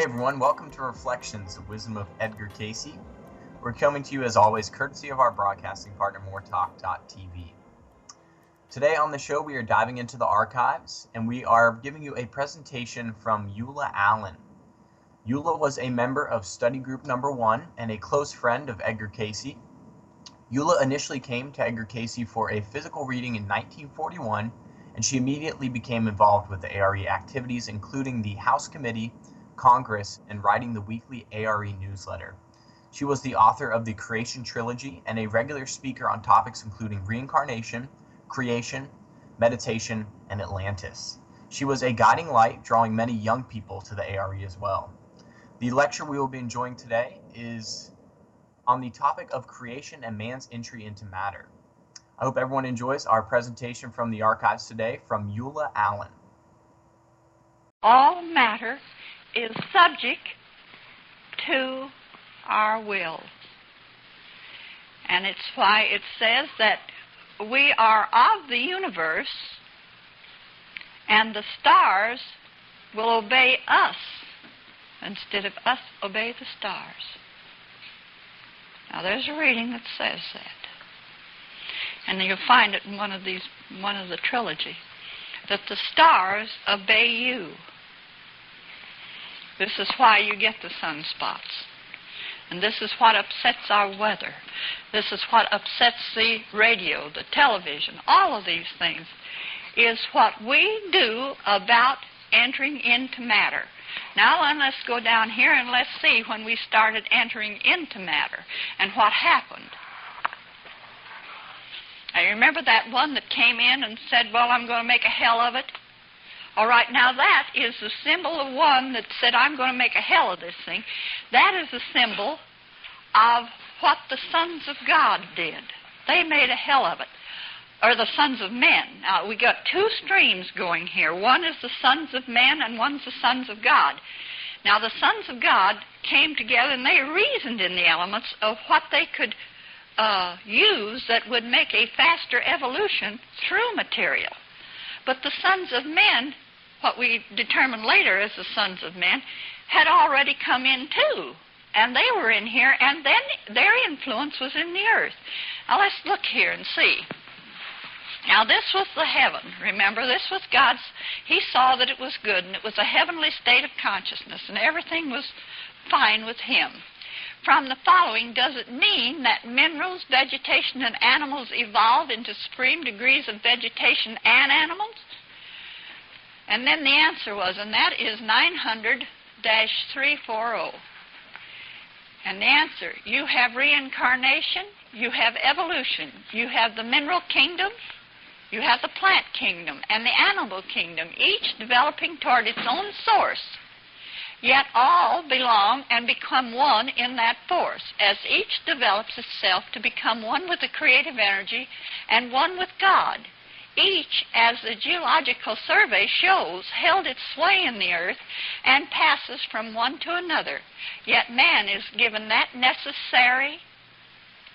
Hey everyone, welcome to Reflections, the Wisdom of Edgar Cayce. We're coming to you as always courtesy of our broadcasting partner moretalk.tv. Today on the show we are diving into the archives and we are giving you a presentation from Eula Allen. Eula was a member of Study Group Number 1 and a close friend of Edgar Cayce. Eula initially came to Edgar Cayce for a physical reading in 1941 and she immediately became involved with the A.R.E activities, including the House Committee, Congress, and writing the weekly A.R.E newsletter. She was the author of the Creation Trilogy and a regular speaker on topics including reincarnation, creation, meditation, and Atlantis. She was a guiding light, drawing many young people to the A.R.E as well. The lecture we will be enjoying today is on the topic of creation and man's entry into matter. I hope everyone enjoys our presentation from the archives today from Eula Allen. All matter is subject to our will. And it's why it says that we are of the universe and the stars will obey us instead of us obey the stars. Now there's a reading that says that. And you'll find it in one of the trilogy, that the stars obey you. This is why you get the sunspots. And this is what upsets our weather. This is what upsets the radio, the television, all of these things, is what we do about entering into matter. Now let's go down here and let's see when we started entering into matter and what happened. Now you remember that one that came in and said, well, I'm going to make a hell of it? All right, now that is the symbol of one that said, I'm going to make a hell of this thing. That is the symbol of what the sons of God did. They made a hell of it, or the sons of men. Now, we got two streams going here. One is the sons of men, and one's the sons of God. Now, the sons of God came together, and they reasoned in the elements of what they could use that would make a faster evolution through material. But the sons of men, what we determined later as the sons of men, had already come in too. And they were in here, and then their influence was in the earth. Now let's look here and see. Now this was the heaven. Remember, this was God's. He saw that it was good, and it was a heavenly state of consciousness, and everything was fine with him. From the following, does it mean that minerals, vegetation, and animals evolved into supreme degrees of vegetation and animals? And then the answer was, and that is 900-340. And the answer, you have reincarnation, you have evolution, you have the mineral kingdom, you have the plant kingdom, and the animal kingdom, each developing toward its own source. Yet all belong and become one in that force, as each develops itself to become one with the creative energy and one with God. Each, as the geological survey shows, held its sway in the earth and passes from one to another. Yet man is given that necessary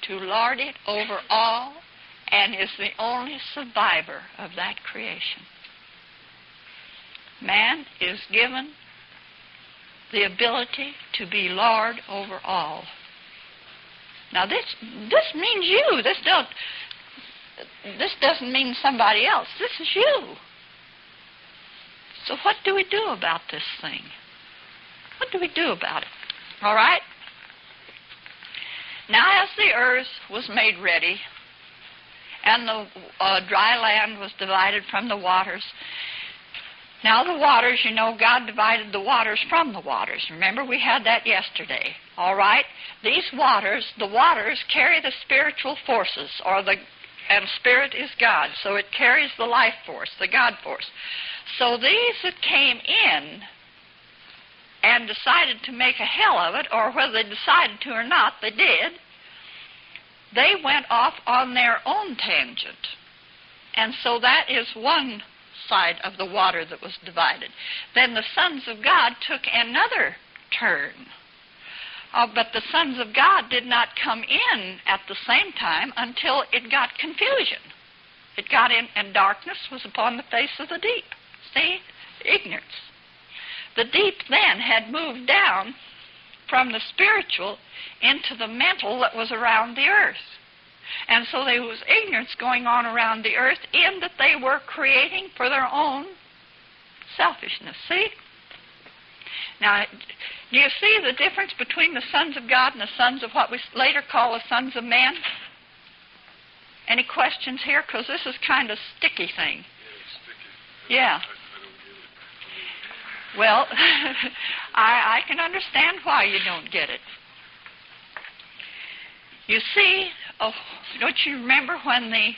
to lord it over all and is the only survivor of that creation. Man is given the ability to be lord over all. Now this means you. This doesn't mean somebody else. This is you. So what do we do about this thing? What do we do about it? All right? Now as the earth was made ready and the dry land was divided from the waters, now the waters, you know, God divided the waters from the waters. Remember, we had that yesterday. All right? These waters, the waters carry the spiritual forces, and spirit is God, so it carries the life force, the God force. So these that came in and decided to make a hell of it, or whether they decided to or not, they did, they went off on their own tangent. And so that is one side of the water that was divided. Then the sons of God took another turn. But the sons of God did not come in at the same time until it got confusion. It got in, and darkness was upon the face of the deep. See? Ignorance. The deep then had moved down from the spiritual into the mental that was around the earth. And so there was ignorance going on around the earth in that they were creating for their own selfishness. See? Now, do you see the difference between the sons of God and the sons of what we later call the sons of men? Any questions here? Because this is kind of sticky thing. Yeah, it's sticky. Yeah. I don't get it. Well, I can understand why you don't get it. You see, don't you remember when the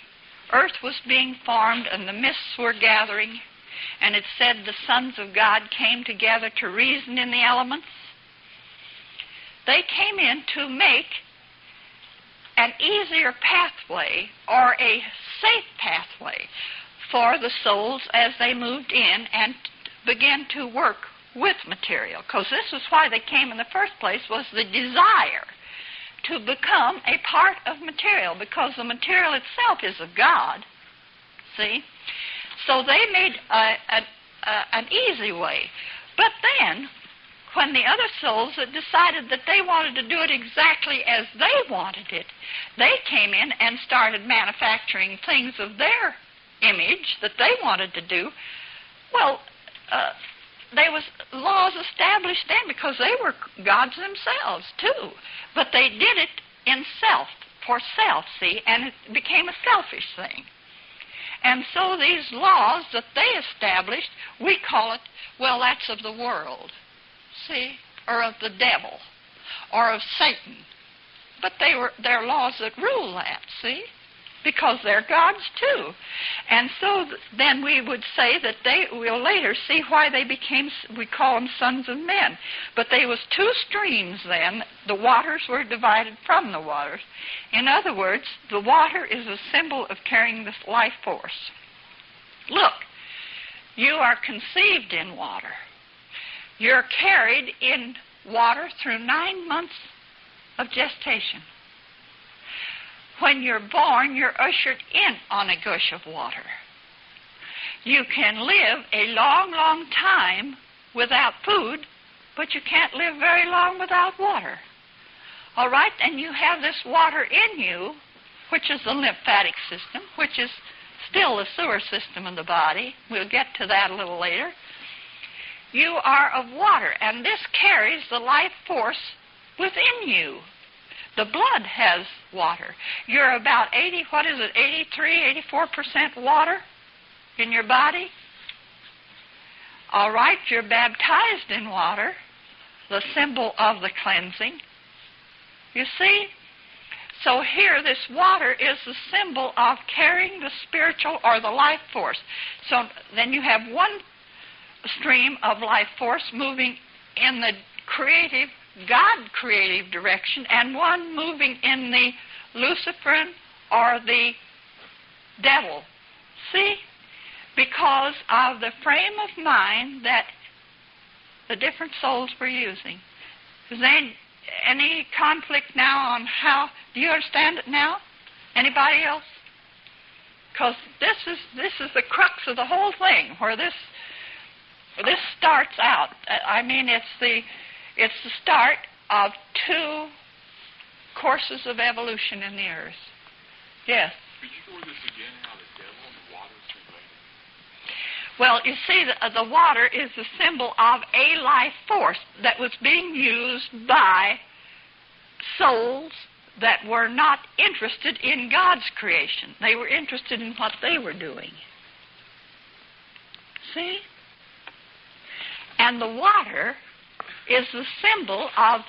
earth was being formed and the mists were gathering, and it said the sons of God came together to reason in the elements? They came in to make an easier pathway or a safe pathway for the souls as they moved in and began to work with material. Because this is why they came in the first place, was the desire to become a part of material, because the material itself is of God. See? So they made an easy way. But then, when the other souls had decided that they wanted to do it exactly as they wanted it, they came in and started manufacturing things of their image that they wanted to do. Well, there was laws established then because they were gods themselves, too. But they did it in self, for self, see, and it became a selfish thing. And so these laws that they established, we call it, well, that's of the world, see, or of the devil, or of Satan. But they're laws that rule that, see, because they're gods too. And so then we would say that we'll later see why they became, we call them sons of men. But there was two streams then. The waters were divided from the waters. In other words, the water is a symbol of carrying this life force. Look, you are conceived in water. You're carried in water through 9 months of gestation. When you're born, you're ushered in on a gush of water. You can live a long, long time without food, but you can't live very long without water. All right? And you have this water in you, which is the lymphatic system, which is still the sewer system of the body. We'll get to that a little later. You are of water, and this carries the life force within you. The blood has water. You're about 84% water in your body. All right, you're baptized in water, the symbol of the cleansing. You see? So here, this water is the symbol of carrying the spiritual or the life force. So then you have one stream of life force moving in the creative, God-creative direction, and one moving in the Luciferan or the devil. See? Because of the frame of mind that the different souls were using. Is there any conflict now on how? Do you understand it now? Anybody else? Because this is the crux of the whole thing, where this starts out. I mean, it's the start of two courses of evolution in the earth. Yes? Could you go over this again, how the devil and the water is related? Well, you see, the water is the symbol of a life force that was being used by souls that were not interested in God's creation. They were interested in what they were doing. See? And the water is the symbol of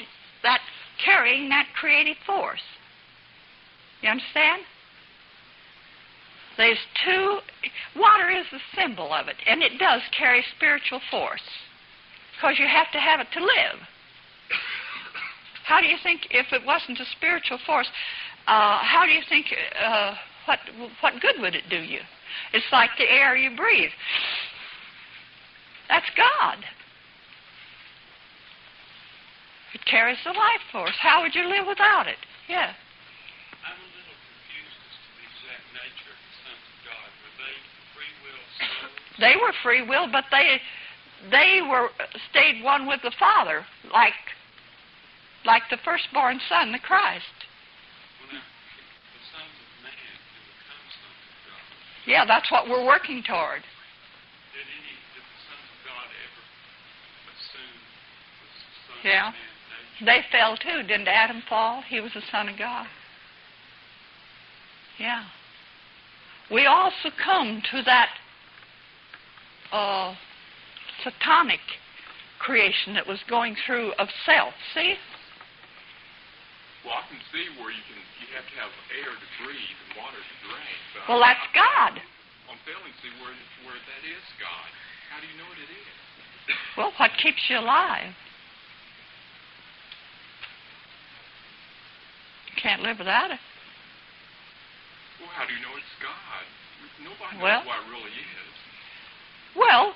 that carrying that creative force. You understand? There's two. Water is the symbol of it, and it does carry spiritual force, because you have to have it to live. How do you think, if it wasn't a spiritual force, how do you think, what good would it do you? It's like the air you breathe. That's God. It carries the life force. How would you live without it? Yeah. I'm a little confused as to the exact nature of the sons of God. Were they free will souls? They were free will, but they stayed one with the Father, like the firstborn Son, the Christ. Well, now, the sons of man can become sons of God. Yeah, that's what we're working toward. Did the sons of God ever assume the sons Yeah. of man's nature? They fell too. Didn't Adam fall? He was a son of God. Yeah. We all succumb to that satanic creation that was going through of self. See? Well, I can see where you have to have air to breathe and water to drink. But Well, that's God. I'm failing to see where that is God. How do you know what it is? Well, what keeps you alive? You can't live without it. Well, how do you know it's God? Nobody knows Well- what it really is. Well,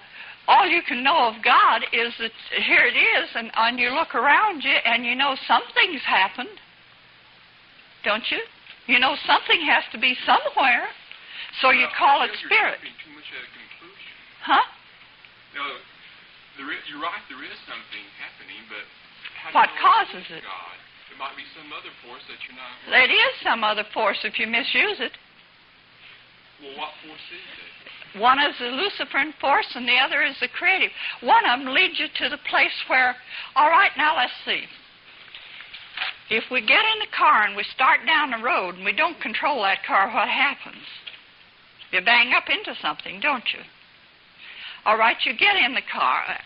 all you can know of God is that here it is, and you look around you, and you know something's happened. Don't you? You know something has to be somewhere, so you call it You're spirit. jumping too much at a conclusion. Huh? No, you're right, there is something happening, but how What do you know causes it's it? God? It might be some other force that you're not... It is some other force if you misuse it. Well, what force is it? One is the Luciferan force, and the other is the creative. One of them leads you to the place where, all right, now let's see. If we get in the car and we start down the road and we don't control that car, what happens? You bang up into something, don't you? All right, you get in the car.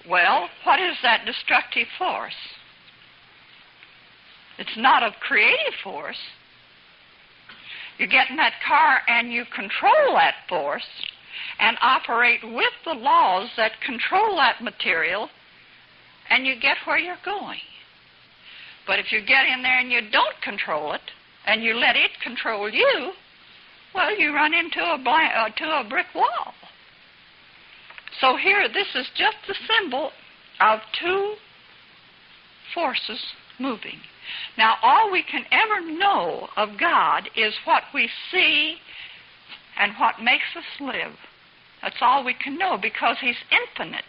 Well, what is that destructive force? It's not a creative force. You get in that car and you control that force and operate with the laws that control that material, and you get where you're going. But if you get in there and you don't control it, and you let it control you, well, you run into a brick wall. So here, this is just the symbol of two forces moving. Now, all we can ever know of God is what we see and what makes us live. That's all we can know, because He's infinite.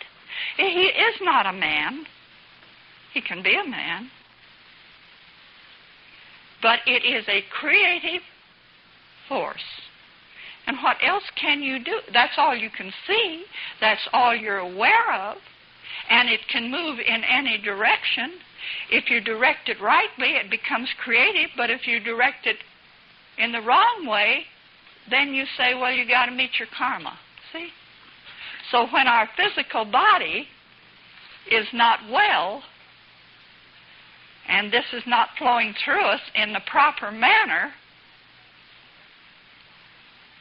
He is not a man. He can be a man. But it is a creative force. And what else can you do? That's all you can see. That's all you're aware of. And it can move in any direction. If you direct it rightly, it becomes creative. But if you direct it in the wrong way, then you say, well, you got to meet your karma. See? So when our physical body is not well, and this is not flowing through us in the proper manner,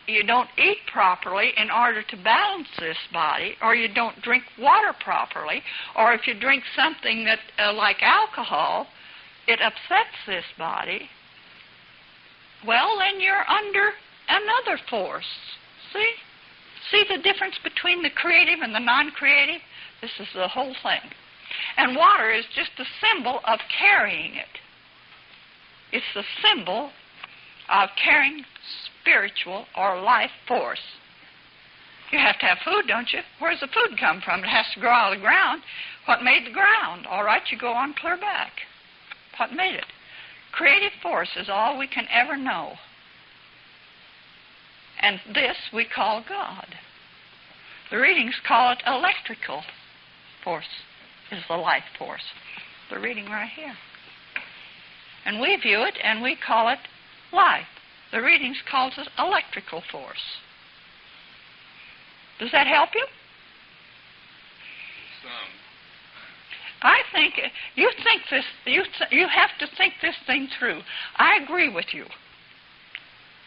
you don't eat properly in order to balance this body, or you don't drink water properly, or if you drink something that like alcohol, it upsets this body, well, then you're under another force. See? See the difference between the creative and the non-creative? This is the whole thing. And water is just a symbol of carrying it. It's the symbol of carrying spiritual or life force. You have to have food, don't you? Where does the food come from? It has to grow out of the ground. What made the ground? All right, you go on clear back. What made it? Creative force is all we can ever know. And this we call God. The readings call it electrical force, is the life force. The reading right here. And we view it and we call it life. The readings calls it electrical force. Does that help you? Some. I think you think this. You have to think this thing through. I agree with you.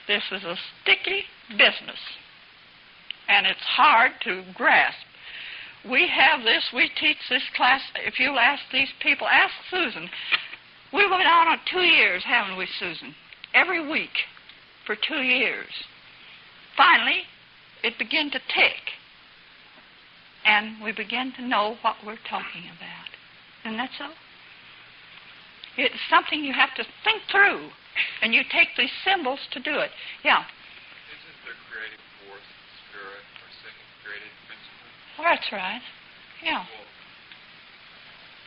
This is a sticky business, and it's hard to grasp. We have this. We teach this class. If you ask these people, ask Susan. We went on 2 years, haven't we, Susan? Every week for 2 years. Finally, it began to tick, and we began to know what we're talking about. Isn't that so? It's something you have to think through, and you take these symbols to do it. Yeah. Isn't the creative force spirit or second creative principle? Well, that's right. Yeah. Well,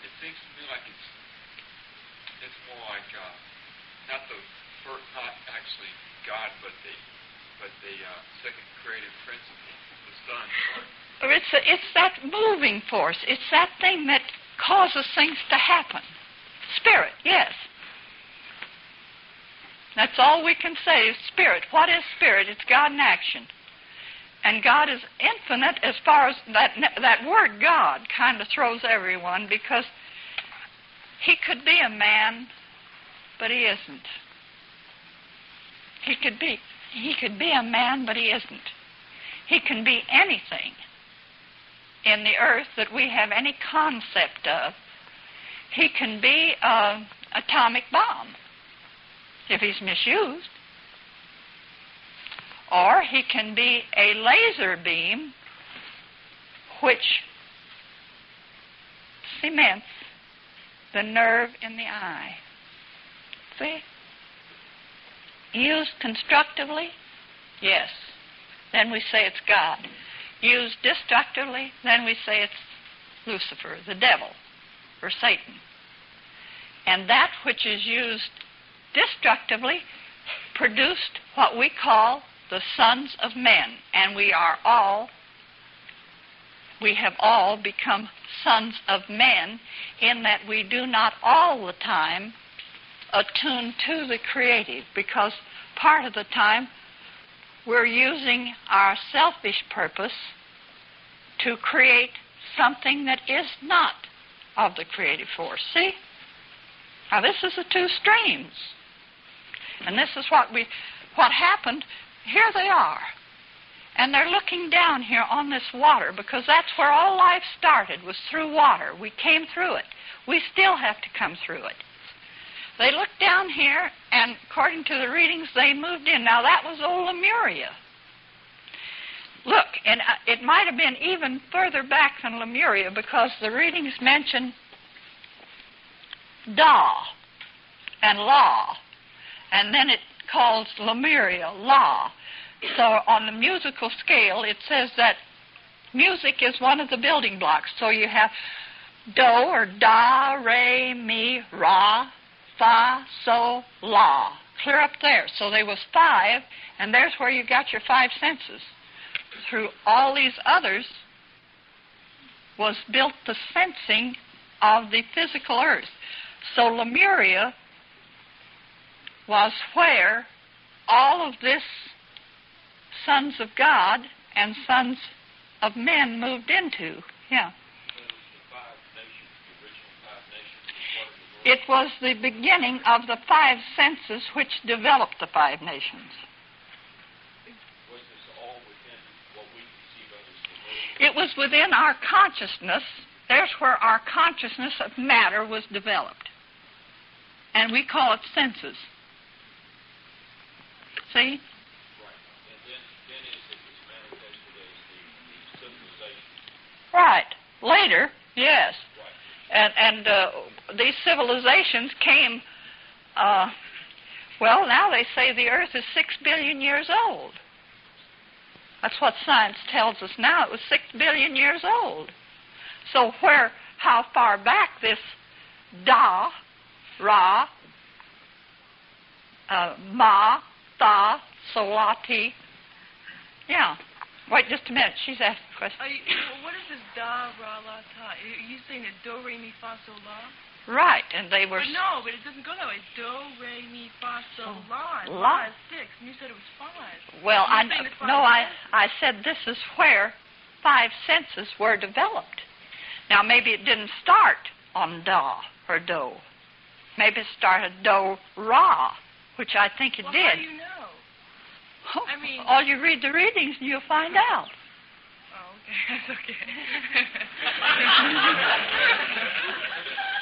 it seems to me like it's more like not actually God, but the second creative principle, the sun. Or it's that moving force. It's that thing that causes things to happen. Spirit, yes. That's all we can say is spirit. What is spirit? It's God in action. And God is infinite as far as that word God kind of throws everyone, because he could be a man, but he isn't. He could be a man, but he isn't. He can be anything in the earth that we have any concept of. He can be an atomic bomb if he's misused. Or he can be a laser beam which cements the nerve in the eye. See? Used constructively, yes. Then we say it's God. Used destructively, then we say it's Lucifer, the devil, or Satan. And that which is used destructively produced what we call the sons of men. And we have all become sons of men, in that we do not all the time attune to the creative, because part of the time we're using our selfish purpose to create something that is not of the creative force. See? Now this is the two streams. And this is what happened. Here they are. And they're looking down here on this water, because that's where all life started, was through water. We came through it. We still have to come through it. They looked down here, and according to the readings, they moved in. Now, that was old Lemuria. Look, and it might have been even further back than Lemuria, because the readings mention Da and La, and then it calls Lemuria La. So on the musical scale, it says that music is one of the building blocks. So you have Do or Da, Re, Mi, Ra, Fa, So, La. Clear up there. So there was 5, and there's where you got your 5 senses. Through all these others was built the sensing of the physical earth. So Lemuria was where all of this sons of God and sons of men moved into. Yeah. It was the beginning of the 5 senses which developed the 5 nations. Was this all within what we conceive of as It was within our consciousness. There's where our consciousness of matter was developed. And we call it senses. See? Right. Later, yes. And these civilizations came, well, now they say the Earth is 6 billion years old. That's what science tells us now. It was 6 billion years old. So how far back this Da, Ra, Ma, Tha, Solati, yeah. Wait just a minute. She's asked a question. What is this Da, Ra, La, Ta? Are you saying that Do, Re, Mi, Fa, Sol, La? Right, and they were... But it doesn't go that way. Do, Re, Mi, Fa, Sol, La. La is 6, and you said it was 5. Well, I said this is where 5 senses were developed. Now, maybe it didn't start on Da or Do. Maybe it started Do, Ra, which I think it did. How do you know? I mean... All you read the readings and you'll find out. Oh, okay. That's okay.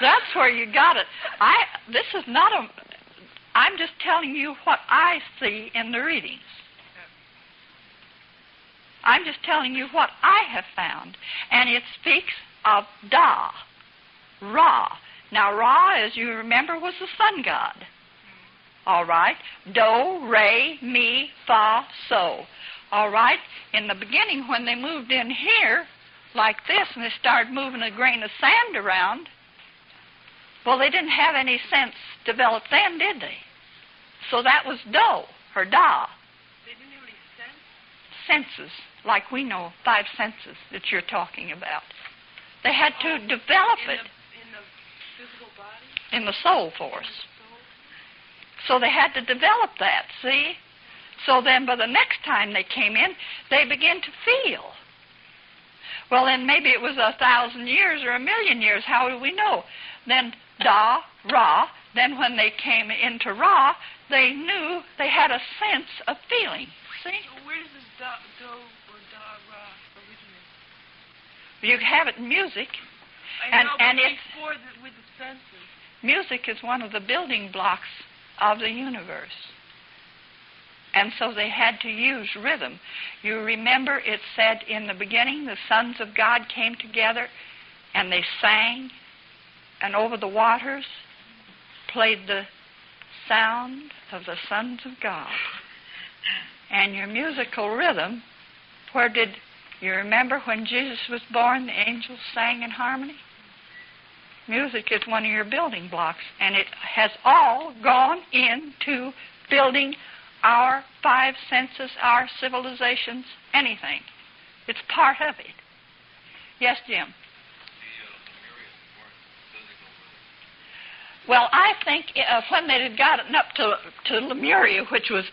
That's where you got it. This is not I'm just telling you what I see in the readings. I'm just telling you what I have found. And it speaks of Da, Ra. Now, Ra, as you remember, was the sun god. All right? Do, Re, Mi, Fa, So. All right? In the beginning, when they moved in here, like this and they started moving a grain of sand around, well, they didn't have any sense developed then, did they? So that was do, or da. They didn't have any sense? Senses, like we know, 5 senses that you're talking about. They had to develop it. In the physical body? In the soul force. So they had to develop that, see? So then by the next time they came in, they began to feel. Well, then maybe it was 1,000 years or 1,000,000 years. How do we know? Then da, ra. Then when they came into ra, they knew they had a sense of feeling. See? So where does this do or da, ra originate? You have it in music. I know, and but it's, before with the senses. music is one of the building blocks of the universe. And so they had to use rhythm. You remember it said in the beginning, the sons of God came together and they sang, and over the waters played the sound of the sons of God. And your musical rhythm, where did you remember when Jesus was born, the angels sang in harmony? Music is one of your building blocks, and it has all gone into building our 5 senses, our civilizations, anything. It's part of it. Yes, Jim? Well, I think when they had gotten up to Lemuria, which was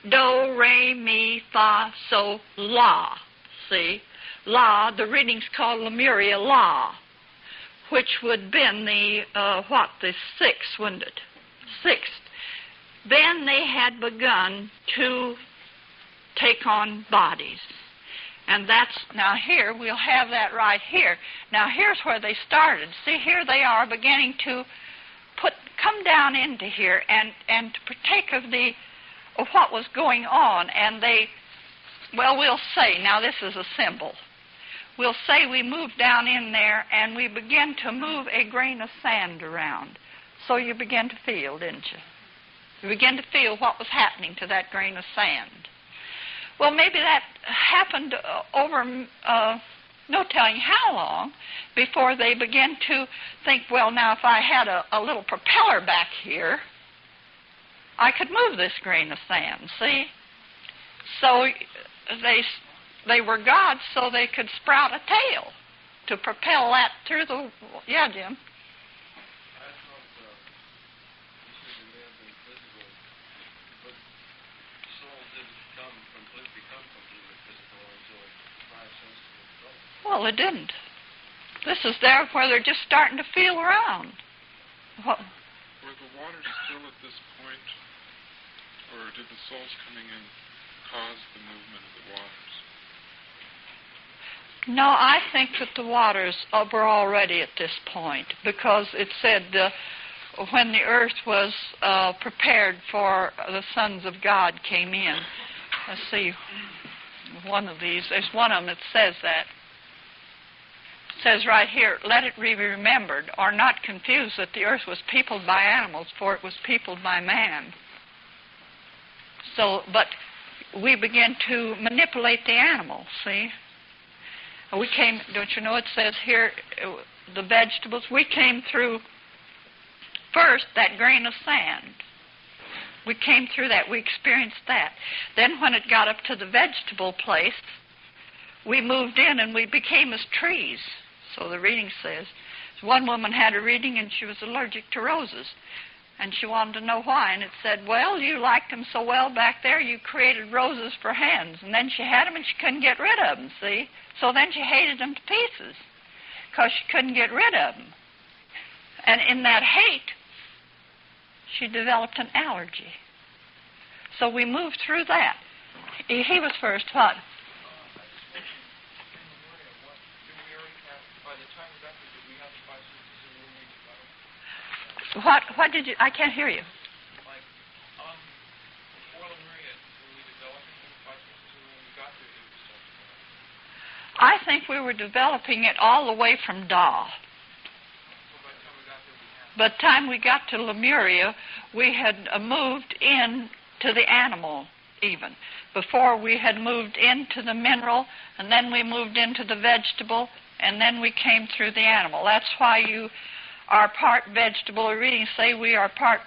do, re, mi, fa, so, la, see? La, the reading's called Lemuria La, which would have been the 6th, wouldn't it? 6th. Then they had begun to take on bodies. And that's, now here, we'll have that right here. Now here's where they started. See, here they are beginning to come down into here and to partake of what was going on. And they, well, we'll say, now this is a symbol. We'll say we moved down in there and we began to move a grain of sand around. So you began to feel, didn't you? You began to feel what was happening to that grain of sand. Well, maybe that happened over no telling how long before they began to think, well, now if I had a little propeller back here, I could move this grain of sand, see? So they were gods so they could sprout a tail to propel that through the... Yeah, Jim? Well, it didn't. This is there where they're just starting to feel around. What? Were the waters still at this point, or did the souls coming in cause the movement of the waters? No, I think that the waters were already at this point, because it said when the earth was prepared for the sons of God came in. Let's see, one of these, there's one of them that says that. It says right here, let it be remembered or not confused that the earth was peopled by animals, for it was peopled by man. So, but we began to manipulate the animals, see? We came, don't you know, it says here, the vegetables, we came through first that grain of sand. We came through that, we experienced that. Then when it got up to the vegetable place, we moved in and we became as trees. So the reading says. One woman had a reading and she was allergic to roses. And she wanted to know why. And it said, well, you liked them so well back there, you created roses for hands. And then she had them and she couldn't get rid of them, see? So then she hated them to pieces because she couldn't get rid of them. And in that hate, she developed an allergy. So we moved through that. He was first, what? What did you... I can't hear you. I think we were developing it all the way from Da. By the time we got to Lemuria, we had moved in to the animal even. Before we had moved into the mineral, and then we moved into the vegetable, and then we came through the animal. That's why you are part vegetable. The readings say we are part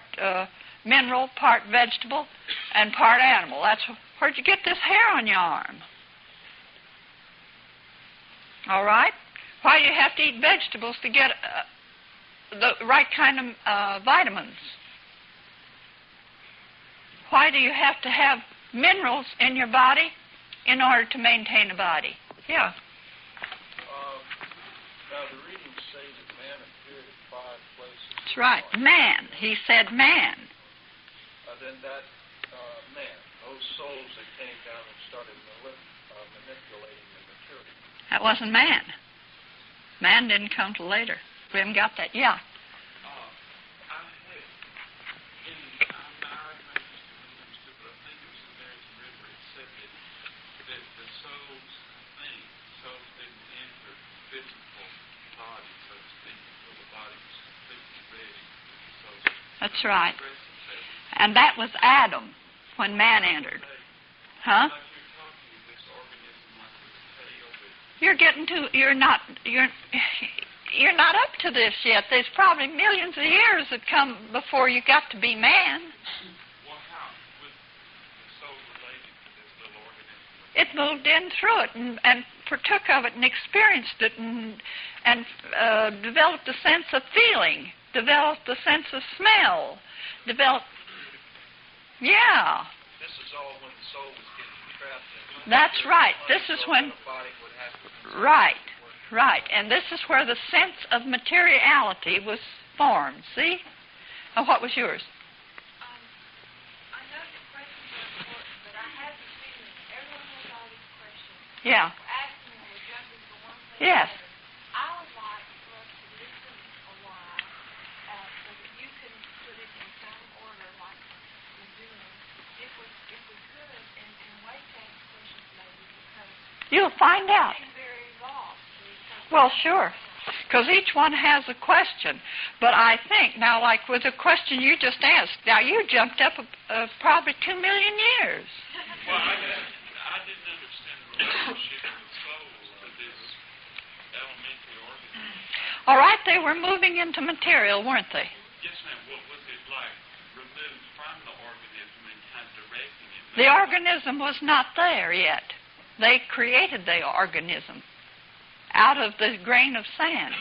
mineral, part vegetable, and part animal. Where'd you get this hair on your arm? All right? Why do you have to eat vegetables to get the right kind of vitamins? Why do you have to have minerals in your body in order to maintain a body? Yeah. Now, the readings say that man appeared at 5 places. That's right. Man. He said man. Then that man, those souls that came down and started manipulating the material. That wasn't man. Man didn't come till later. We haven't got that. Yeah. That's right. And that was Adam when man entered. Huh? You're not up to this yet. There's probably millions of years that come before you got to be man. Well, how? Was the soul related to this little organism? It moved in through it and partook of it and experienced it and developed a sense of feeling, developed a sense of smell, Yeah. This is all when the soul was getting trapped in. That's right. This is when... Right. And this is where the sense of materiality was formed. See? Now, what was yours? I know the questions are important, but I have the feeling everyone has all these questions. Yeah. Asking them or jumping from one thing Yes. to another. I would like for us to listen a while so that you can put it in some order like we're doing. If we could, and wait to ask questions maybe because You'll find out. I'm very lost. Well, sure, because each one has a question. But I think, now, like with the question you just asked, now you jumped up probably 2 million years. Well, I didn't understand the relationship of the soul to this elementary organism. All right, they were moving into material, weren't they? Yes, ma'am. What was it like removed from the organism and kind of directing it? The organism was not there yet. They created the organism out of the grain of sand.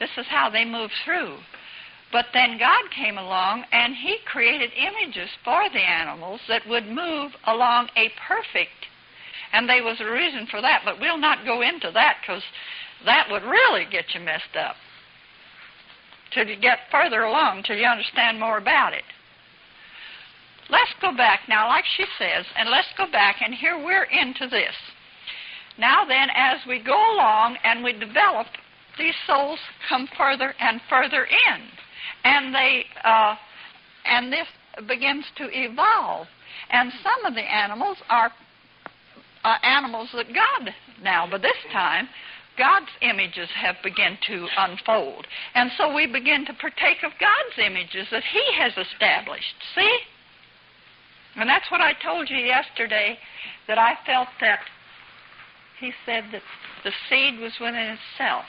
This is how they moved through. But then God came along and He created images for the animals that would move along a perfect. And there was a reason for that, but we'll not go into that because that would really get you messed up. Till you get further along, till you understand more about it. Let's go back now, like she says, and let's go back, and here we're into this. Now then, as we go along and we develop, these souls come further and further in, and this begins to evolve. And some of the animals are animals that God now, but this time, God's images have begun to unfold. And so we begin to partake of God's images that He has established. See? And that's what I told you yesterday, that I felt that He said that the seed was within itself.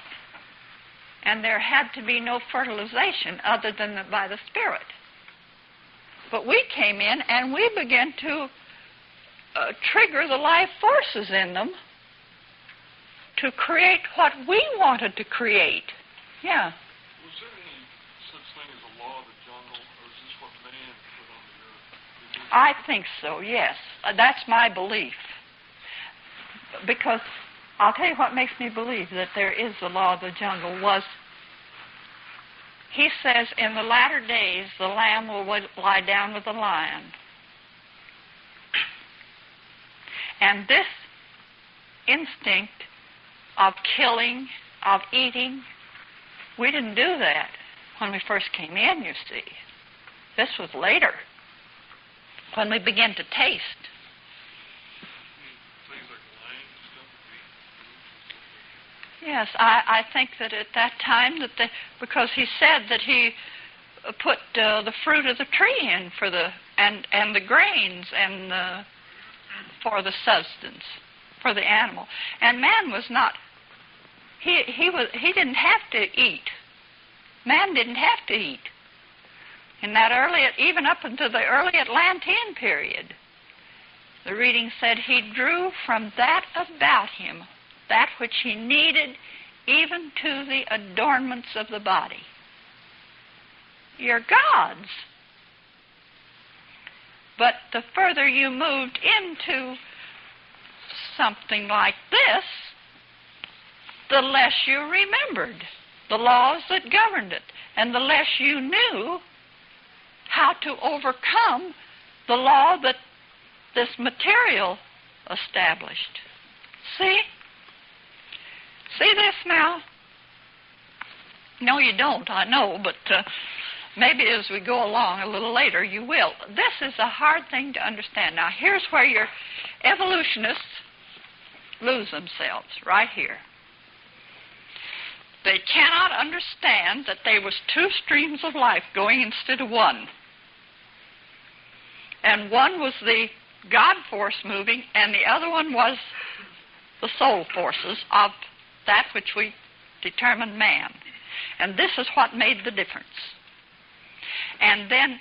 And there had to be no fertilization other than by the Spirit. But we came in and we began to trigger the life forces in them to create what we wanted to create. Yeah. Was there any such thing as a law of the jungle, or is this what man put on the earth? I think so, yes. That's my belief. Because I'll tell you what makes me believe that there is the law of the jungle was, He says, in the latter days, the lamb will lie down with the lion. And this instinct of killing, of eating, we didn't do that when we first came in, you see. This was later, when we began to taste. Things like lions and stuff would be. Yes, I think that at that time, because He said that He put the fruit of the tree in for and the grains and for the substance for the animal. And man was not. He didn't have to eat. Man didn't have to eat. In that even up into the early Atlantean period, the reading said he drew from that about him that which he needed, even to the adornments of the body. You're God's. But the further you moved into something like this, the less you remembered the laws that governed it, and the less you knew how to overcome the law that this material established. See? See this now? No, you don't, I know, but maybe as we go along a little later, you will. This is a hard thing to understand. Now, here's where your evolutionists lose themselves, right here. They cannot understand that there was two streams of life going instead of one. And one was the God force moving, and the other one was the soul forces of that which we determine man. And this is what made the difference. And then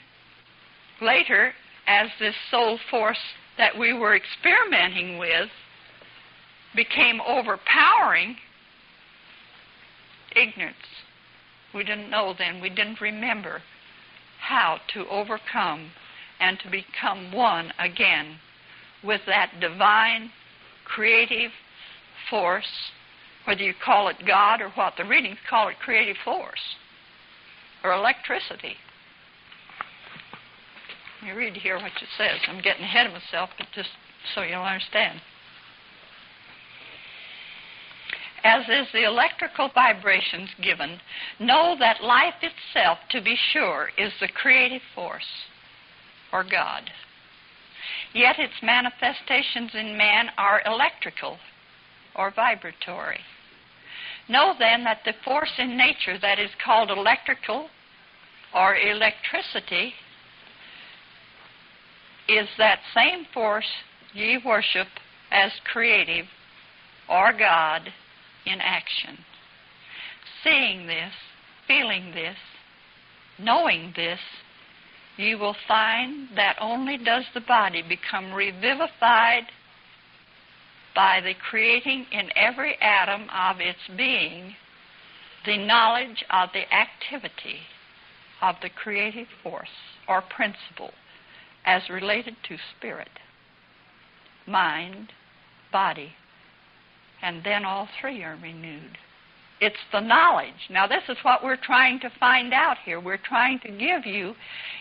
later, as this soul force that we were experimenting with became overpowering, ignorance. We didn't know then. We didn't remember how to overcome and to become one again with that divine, creative force, whether you call it God or what. The readings call it creative force or electricity. You read here what it says. I'm getting ahead of myself, but just so you'll understand. As is the electrical vibrations given, know that life itself, to be sure, is the creative force, or God. Yet its manifestations in man are electrical, or vibratory. Know then that the force in nature that is called electrical, or electricity, is that same force ye worship as creative, or God, in action. Seeing this, feeling this, knowing this, you will find that only does the body become revivified by the creating in every atom of its being the knowledge of the activity of the creative force or principle as related to spirit, mind, body, and then all three are renewed. It's the knowledge. Now, this is what we're trying to find out here. We're trying to give you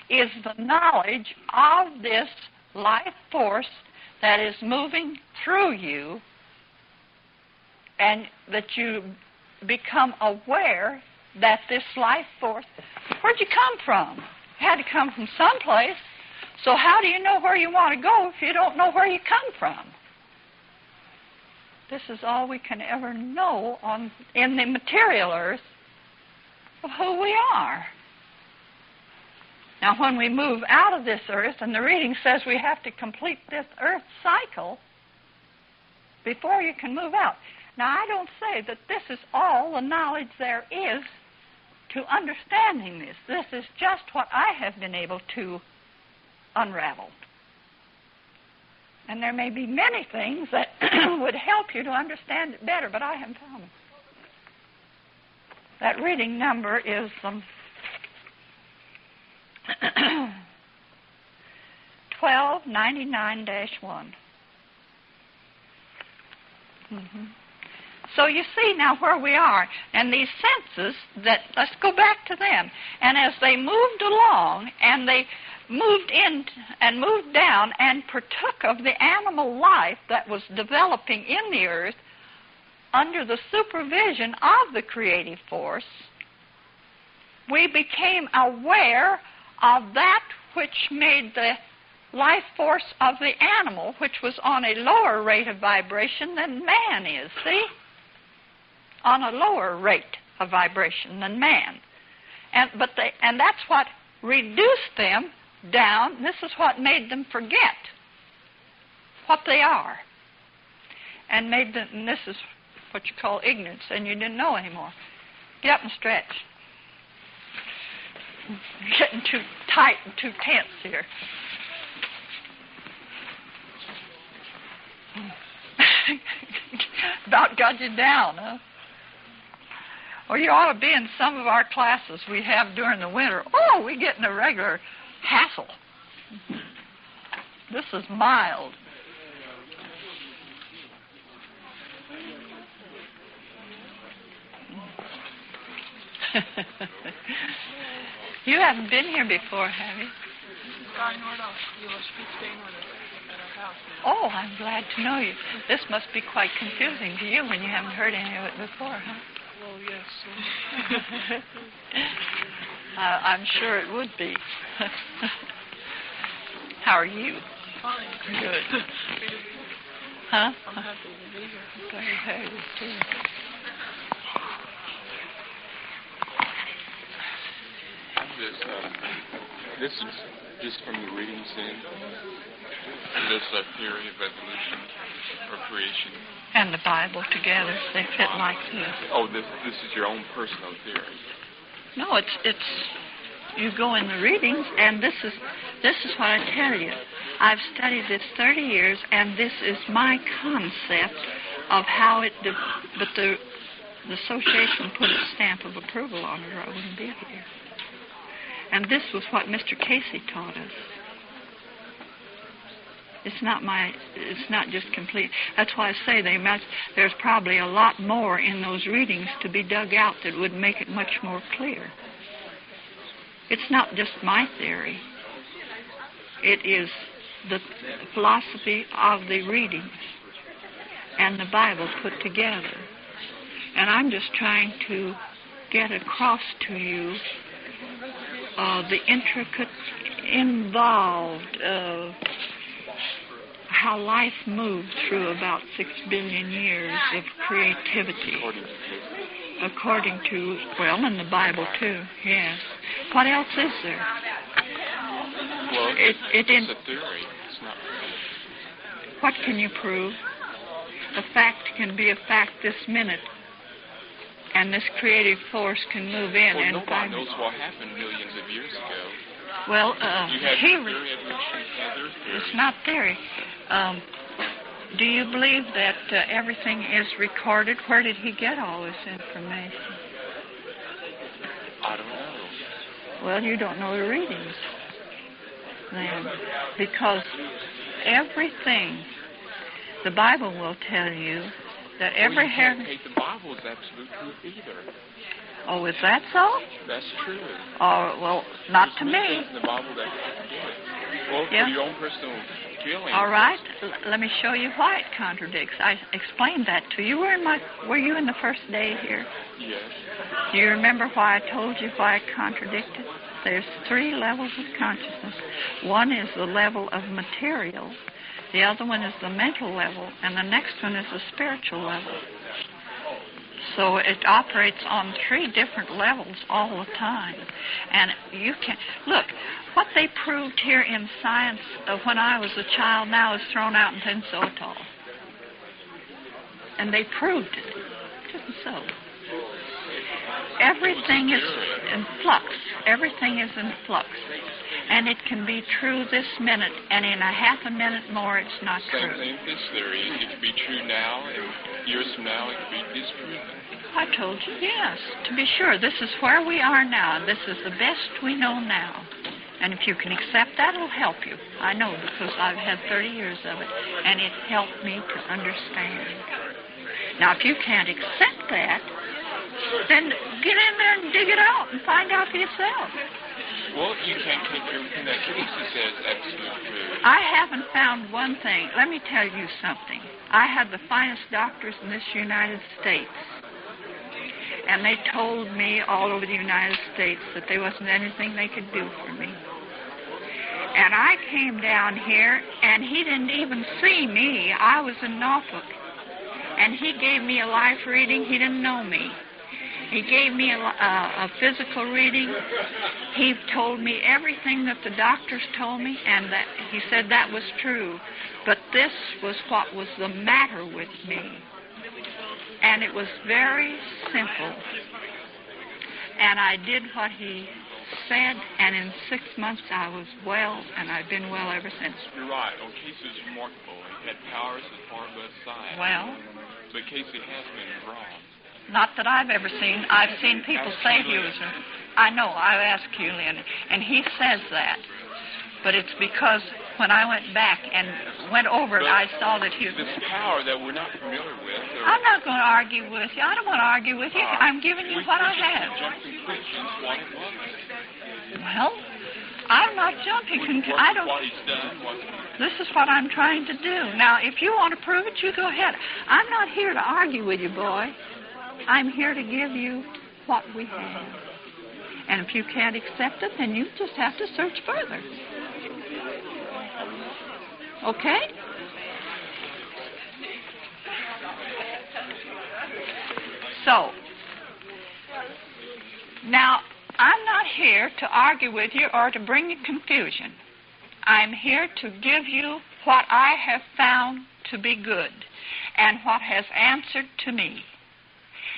is the knowledge of this life force that is moving through you, and that you become aware that this life force, where'd you come from? You had to come from someplace. So how do you know where you want to go if you don't know where you come from? This is all we can ever know in the material earth of who we are. Now, when we move out of this earth, and the reading says we have to complete this earth cycle before you can move out. Now, I don't say that this is all the knowledge there is to understanding this. This is just what I have been able to unravel. And there may be many things that would help you to understand it better, but I haven't found them. That reading number is 1299-1. So you see now where we are, and these senses, let's go back to them. And as they moved along, and they moved in and moved down and partook of the animal life that was developing in the earth under the supervision of the creative force, we became aware of that which made the life force of the animal, which was on a lower rate of vibration than man is, see? On a lower rate of vibration than man. And that's what reduced them down. This is what made them forget what they are, and this is what you call ignorance, and you didn't know anymore. Get up and stretch. You're getting too tight and too tense here. About got you down, huh? Well, you ought to be in some of our classes we have during the winter. Oh, we get in a regular hassle. This is mild. You haven't been here before, have you? Oh, I'm glad to know you. This must be quite confusing to you when you haven't heard any of it before, huh? Well, yes. I'm sure it would be. How are you? Fine. Good. Huh? I'm happy to be here. Glad to have you, too. This is just from the readings in this theory of evolution or creation. And the Bible together, they fit like this. Oh, this is your own personal theory. No, it's you go in the readings, and this is what I tell you. I've studied this 30 years, and this is my concept of how it. But the association put its stamp of approval on it, or I wouldn't be here. And this was what Mr. Cayce taught us. It's not just complete. That's why I say there's probably a lot more in those readings to be dug out that would make it much more clear. It's not just my theory. It is the philosophy of the readings and the Bible put together. And I'm just trying to get across to you the intricate, involved how life moved through about 6 billion years of creativity. According to, well, in the Bible too, yes. What else is there? Well, it's a theory. It's not. What can you prove? A fact can be a fact this minute, and this creative force can move in and nobody knows what happened millions of years ago. Well, you have theory of evolution, theory. It's not theory. Do you believe that everything is recorded? Where did he get all this information? I don't know. Well, you don't know the readings then, because everything, the Bible will tell you that every you can't take the Bible as absolute truth either. Oh, is that so? That's true. Oh, well, not to me. Things in the Bible that contradict. Well, yeah. For your own personal feelings. All right. Let me show you why it contradicts. I explained that to you. Were you in the first day here? Yes. Do you remember why I told you why it contradicted? There's 3 levels of consciousness. One is the level of material. The other one is the mental level. And the next one is the spiritual level. So it operates on 3 different levels all the time. And you can look, what they proved here in science when I was a child now is thrown out in Pensotol. And they proved it. It isn't so. Everything is in flux. Everything is in flux. And it can be true this minute, and in a half a minute more, it's not true. Same thing with this theory. It could be true now, and years from now, it could be disproven. I told you, yes. To be sure, this is where we are now. This is the best we know now. And if you can accept that, it'll help you. I know, because I've had 30 years of it, and it helped me to understand. Now, if you can't accept that, then get in there and dig it out and find out for yourself. Well, you can't take everything that Cayce says absolute truth. I haven't found one thing. Let me tell you something. I had the finest doctors in this United States. And they told me all over the United States that there wasn't anything they could do for me. And I came down here, and he didn't even see me. I was in Norfolk. And he gave me a life reading. He didn't know me. He gave me a physical reading. He told me everything that the doctors told me, and that he said that was true. But this was what was the matter with me. And it was very simple. And I did what he said, and in 6 months I was well, and I've been well ever since. You're right. Oh, Cayce is remarkable. He had powers as far above science. Well, but Cayce has been wrong. not that I've ever seen. I've seen people say he was. I know. I asked Julian, and he says that. But it's because when I went back and went over it, I saw that he was... This power that we're not familiar with... I'm not going to argue with you. I don't want to argue with you. I'm giving you what I have. Jumping conclusions, what it was. Well, I'm not jumping. I don't... What he's done, This is what I'm trying to do. Now, if you want to prove it, you go ahead. I'm not here to argue with you, boy. I'm here to give you what we have. And if you can't accept it, then you just have to search further. Okay? So, now, I'm not here to argue with you or to bring you confusion. I'm here to give you what I have found to be good and what has answered to me.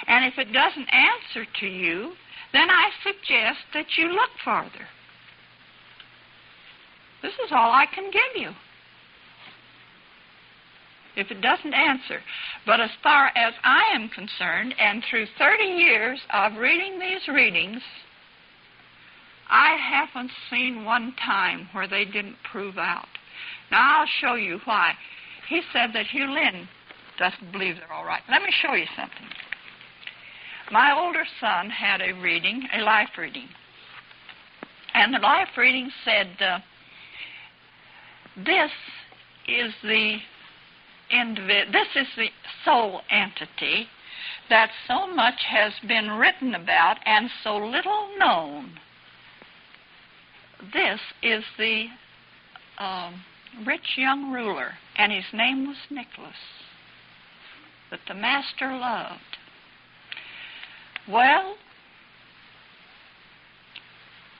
And if it doesn't answer to you, then I suggest that you look farther. This is all I can give you. If it doesn't answer. But as far as I am concerned, and through 30 years of reading these readings, I haven't seen one time where they didn't prove out. Now, I'll show you why. He said that Hugh Lynn doesn't believe they're all right. Let me show you something. My older son had a reading, a life reading. And the life reading said, this is the soul entity that so much has been written about and so little known. This is the rich young ruler, and his name was Nicholas, that the master loved. Well,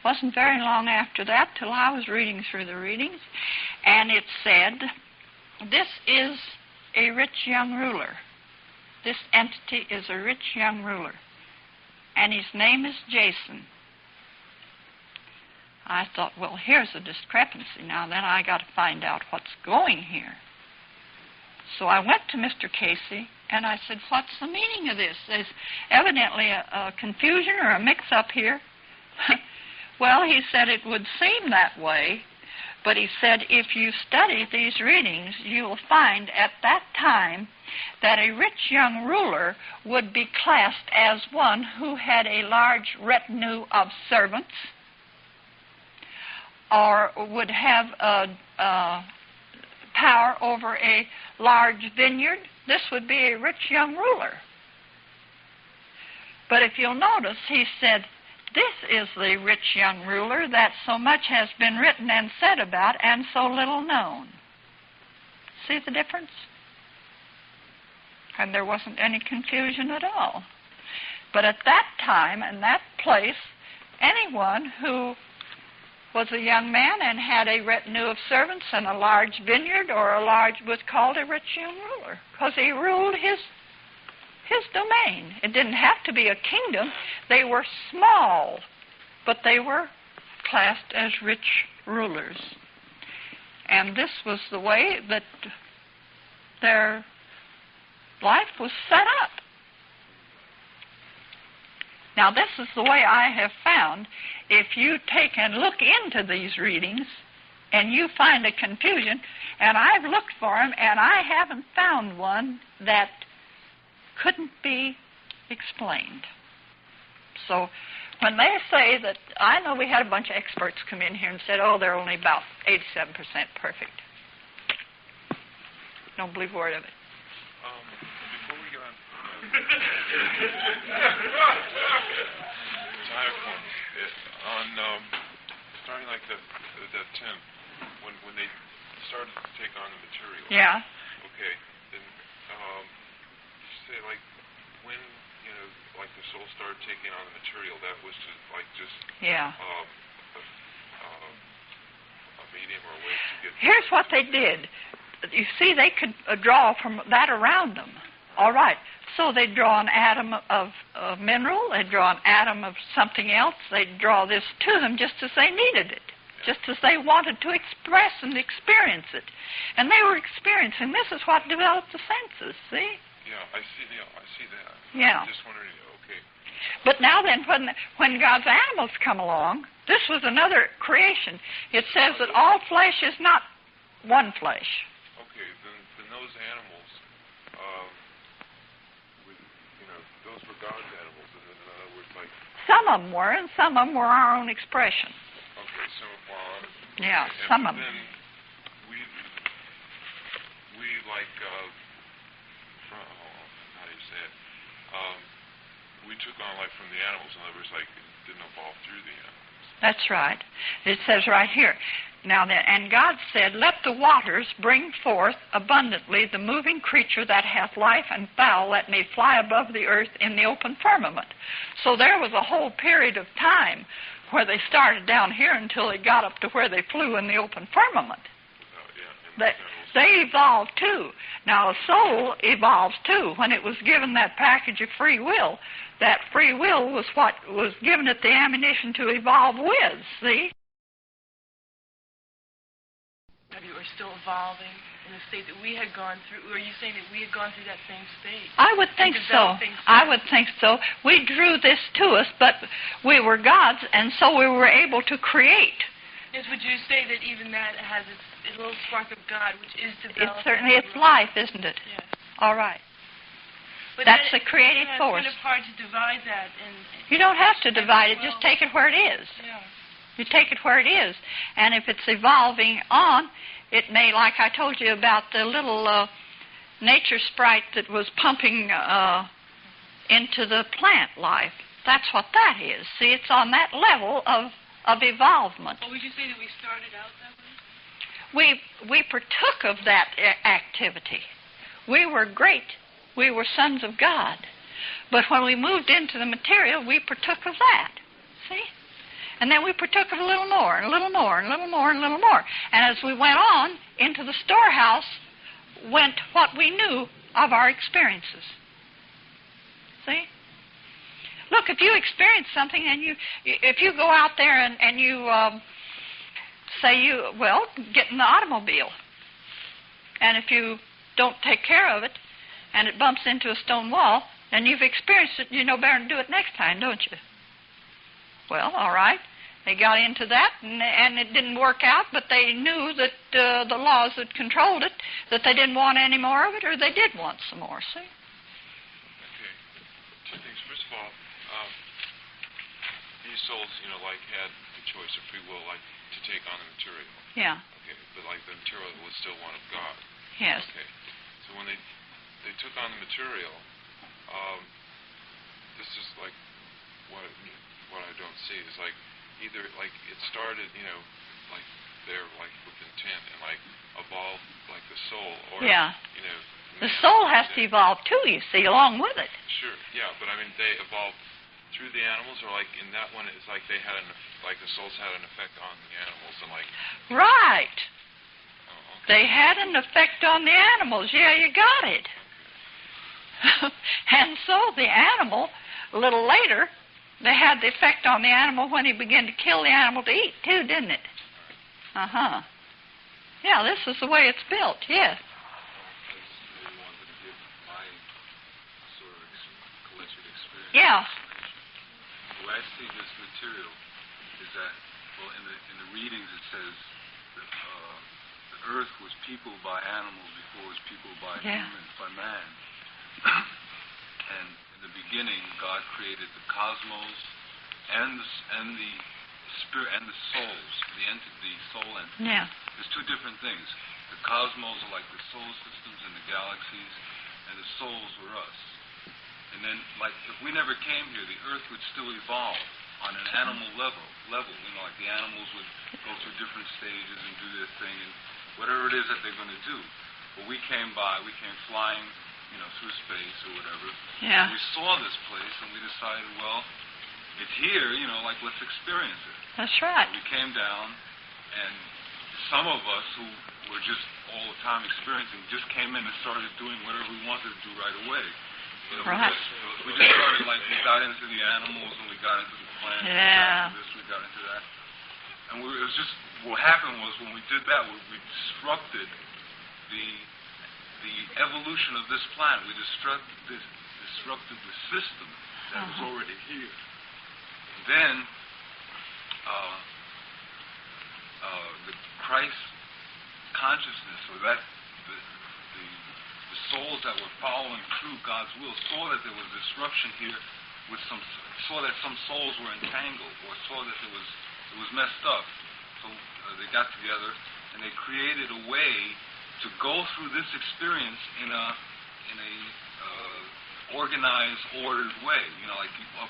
wasn't very long after that till I was reading through the readings, and it said, this is a rich young ruler. This entity is a rich young ruler, and his name is Jason. I thought, well, here's a discrepancy. Now then I got to find out what's going here. So I went to Mr. Cayce, and I said, what's the meaning of this? There's evidently a confusion or a mix-up here. Well, he said it would seem that way, but he said if you study these readings, you'll find at that time that a rich young ruler would be classed as one who had a large retinue of servants, or would have power over a large vineyard. This would be a rich young ruler. But if you'll notice, he said, this is the rich young ruler that so much has been written and said about and so little known. See the difference? And there wasn't any confusion at all. But at that time and that place, anyone who was a young man and had a retinue of servants and a large vineyard was called a rich young ruler, because he ruled his domain. It didn't have to be a kingdom. They were small, but they were classed as rich rulers. And this was the way that their life was set up. Now, this is the way I have found. If you take and look into these readings and you find a confusion, and I've looked for them, and I haven't found one that couldn't be explained. So when they say that, I know we had a bunch of experts come in here and said, oh, they're only about 87% perfect. Don't believe a word of it. Before we go on, diaform, starting like the 10, when they started to take on the material. Yeah. Okay, then you say like when like the soul started taking on the material, that was just Yeah. A medium or a way to get... Here's what they did. You see, they could draw from that around them. All right. So they'd draw an atom of mineral, they'd draw an atom of something else, they'd draw this to them just as they needed it, just as they wanted to express and experience it. And they were experiencing. This is what developed the senses, see? Yeah, I see that. Yeah. I'm just wondering, okay. But now then, when God's animals come along, this was another creation. It says that all flesh is not one flesh. Okay, then those animals, those were God's animals. In other words, like... Some of them were, and some of them were our own expression. Okay, some of them are... Yeah, and some of them. Then we like... how do you say it? We took on life from the animals. In other words, like, it didn't evolve through the animals. That's right. It says right here. Now then, and God said, let the waters bring forth abundantly the moving creature that hath life, and fowl that may fly above the earth in the open firmament. So there was a whole period of time where they started down here until they got up to where they flew in the open firmament. They evolved too. Now a soul evolves too. When it was given that package of free will, that free will was what was given it the ammunition to evolve with, see? You are still evolving in the state that we had gone through. Or are you saying that we had gone through that same state? I would think so. I would think so. We drew this to us, but we were gods, and so we were able to create. Yes, would you say that even that has its little spark of God, which is developing? It's life, isn't it? Yes. All right. But that's the creative force. It's kind of hard to divide that. You don't have to divide it. Just take it where it is. Yeah. You take it where it is. And if it's evolving on, it may, like I told you about the little nature sprite that was pumping into the plant life. That's what that is. See, it's on that level of evolvement. Well, would you say that we started out that way? We partook of that activity. We were great. We were sons of God. But when we moved into the material, we partook of that. See? And then we partook of a little more, and a little more, and a little more, and a little more. And as we went on, into the storehouse went what we knew of our experiences. See? Look, if you experience something, and if you go out there and you say get in the automobile, and if you don't take care of it, and it bumps into a stone wall, and you've experienced it, you know better to do it next time, don't you? Well, all right. They got into that, and it didn't work out, but they knew that the laws that controlled it, that they didn't want any more of it, or they did want some more, see? Okay. Two things. First of all, these souls, had the choice of free will, to take on the material. Yeah. Okay, but, the material was still one of God. Yes. Okay. So when they took on the material, this is, what I don't see is, either, it started, there, with intent and, evolved, the soul, or, yeah. The soul has to evolve, too, you see, along with it. Sure, yeah, but, they evolved through the animals, or, in that one, it's they had the souls had an effect on the animals, and, Right. Oh, okay. They had an effect on the animals. Yeah, you got it. And so the animal, a little later, they had the effect on the animal when he began to kill the animal to eat, too, didn't it? Uh-huh. Yeah, this is the way it's built, yes. Yeah. The way I see this material is that, in the readings it says that the earth was peopled by animals before it was peopled by humans, by man. And in the beginning, God created the cosmos and the spirit and the souls, the soul entity. Yeah. There's two different things. The cosmos are like the solar systems and the galaxies, and the souls were us. And then, if we never came here, the earth would still evolve on an animal level. The animals would go through different stages and do their thing, and whatever it is that they're going to do. But we came flying, through space or whatever. Yeah. And we saw this place, and we decided, well, it's here, let's experience it. That's right. We came down, and some of us who were just all the time experiencing just came in and started doing whatever we wanted to do right away. Right. We just started, we got into the animals, and we got into the plants, Yeah. we got into this, we got into that. And it was just, what happened was when we did that, we disrupted the evolution of this planet. We disrupted the system that was already here. And then the Christ consciousness, or that the souls that were following through God's will, saw that there was disruption here, saw that some souls were entangled, or saw that it was messed up. So they got together and they created a way to go through this experience in a organized, ordered way.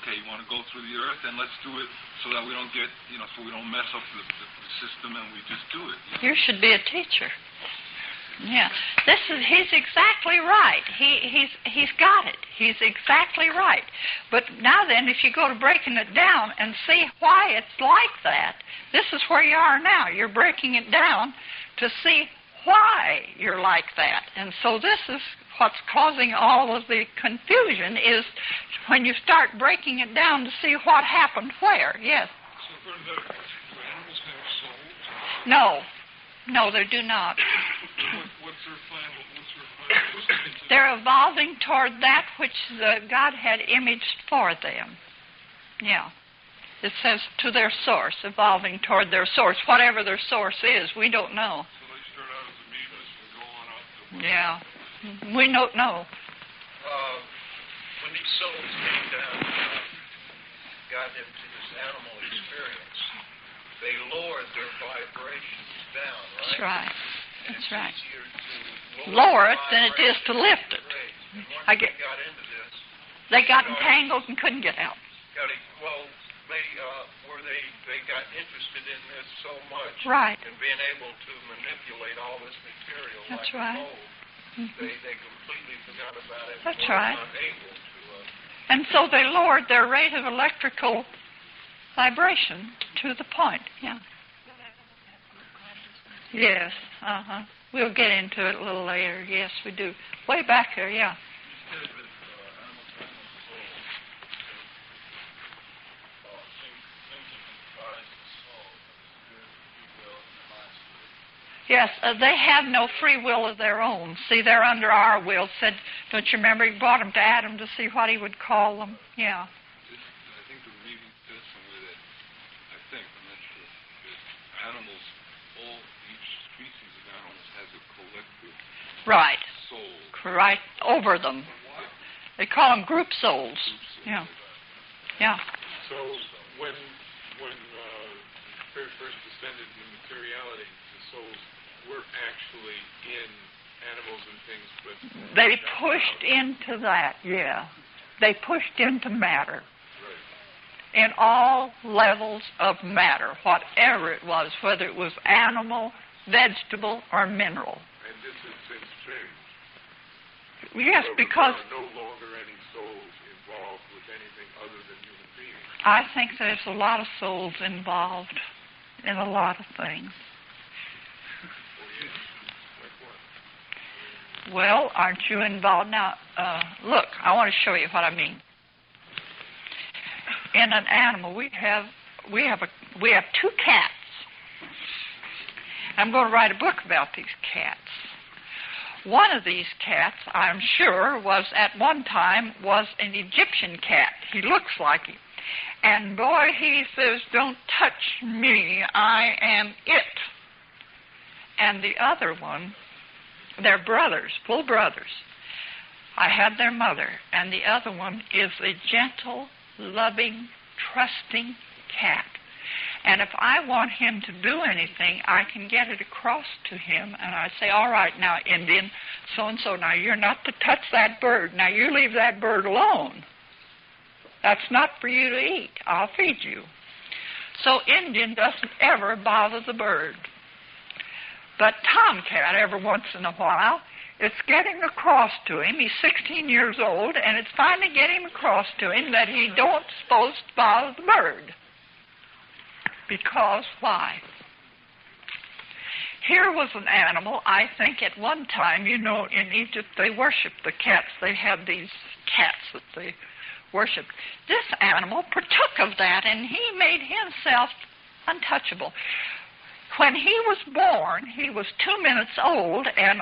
Okay, you want to go through the earth, then let's do it so that we don't get, so we don't mess up the system, and we just do it. You should be a teacher. Yeah, he's exactly right. He's got it. He's exactly right. But now then, if you go to breaking it down and see why it's like that, this is where you are now. You're breaking it down to see why you're like that. And so this is what's causing all of the confusion, is when you start breaking it down to see what happened where. Yes? So do animals have souls? No, they do not. What's their plan? They're evolving toward that which God had imaged for them. Yeah. It says to their source, evolving toward their source. Whatever their source is, we don't know. So they start out as amoebas and go on up to... Yeah. We don't know. When these souls came down, got into this animal experience, they lowered their vibrations down, right? That's right. And That's it's right. easier to Lower it than it is to lift it. And once I they get- got into this, They got entangled and couldn't get out. they got interested in this so much, Right. and being able to manipulate all this material That's like right. gold, they completely forgot about it. That's and were right. not able to. And so they lowered their rate of electrical vibration to the point. Yeah. Yes. We'll get into it a little later. Yes, we do. Way back here. Yeah. Yes, they have no free will of their own. See, they're under our will. Said, don't you remember he brought them to Adam to see what he would call them? Yeah. I think the reading says somewhere that, I'm not sure, that animals, each species of animals has a collective Right. soul. Right over them. They call them group souls. Yeah. Yeah. So when first descended in materiality, the souls were actually in animals and things, but They pushed into that, yeah. They pushed into matter. right. In all levels of matter, whatever it was, whether it was animal, vegetable, or mineral. And this has since changed. Yes, So because there are no longer any souls involved with anything other than human beings. I think there's a lot of souls involved in a lot of things. Like what? Well, aren't you involved? Now, look, I want to show you what I mean. In an animal, we have two cats. I'm going to write a book about these cats. One of these cats, I'm sure, was at one time was an Egyptian cat. He looks like him. And boy, he says, don't touch me, I am it. And the other one, they're brothers, full brothers. I had their mother. And the other one is a gentle, loving, trusting cat. And if I want him to do anything, I can get it across to him, and I say, all right, now, Indian, so-and-so, now you're not to touch that bird. Now you leave that bird alone. That's not for you to eat. I'll feed you. So Indian doesn't ever bother the bird. But Tomcat, every once in a while, It's getting across to him. He's 16 years old, and it's finally getting across to him that he don't supposed to bother the bird. Because why? Here was an animal, I think at one time, you know, in Egypt they worshipped the cats. They had these cats that they worshipped. This animal partook of that, and he made himself untouchable. When he was born, he was 2 minutes old, and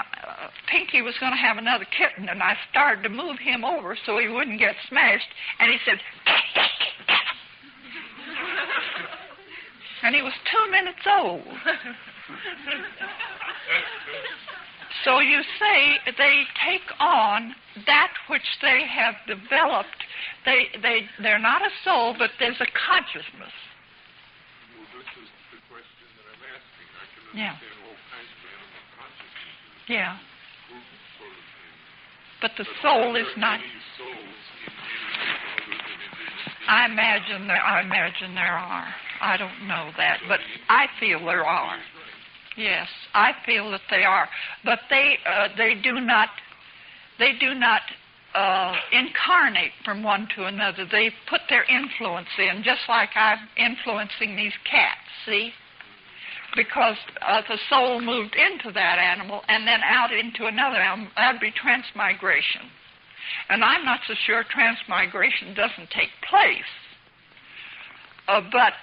Pinky was going to have another kitten, and I started to move him over so he wouldn't get smashed, and he said, and he was 2 minutes old. So you say they take on that which they have developed. They're not a soul, but there's a consciousness. Well, this is the question that I'm asking. I can Yeah. understand all kinds of animal consciousnesses. Yeah. Sort of thing. But the But soul are is there not. any souls in anything other than indigenous I imagine there are. I don't know that, but I feel there are. Yes, I feel that they are, but they do not incarnate from one to another. They put their influence in, just like I'm influencing these cats. See, because the soul moved into that animal and then out into another animal. That'd be transmigration, and I'm not so sure transmigration doesn't take place. But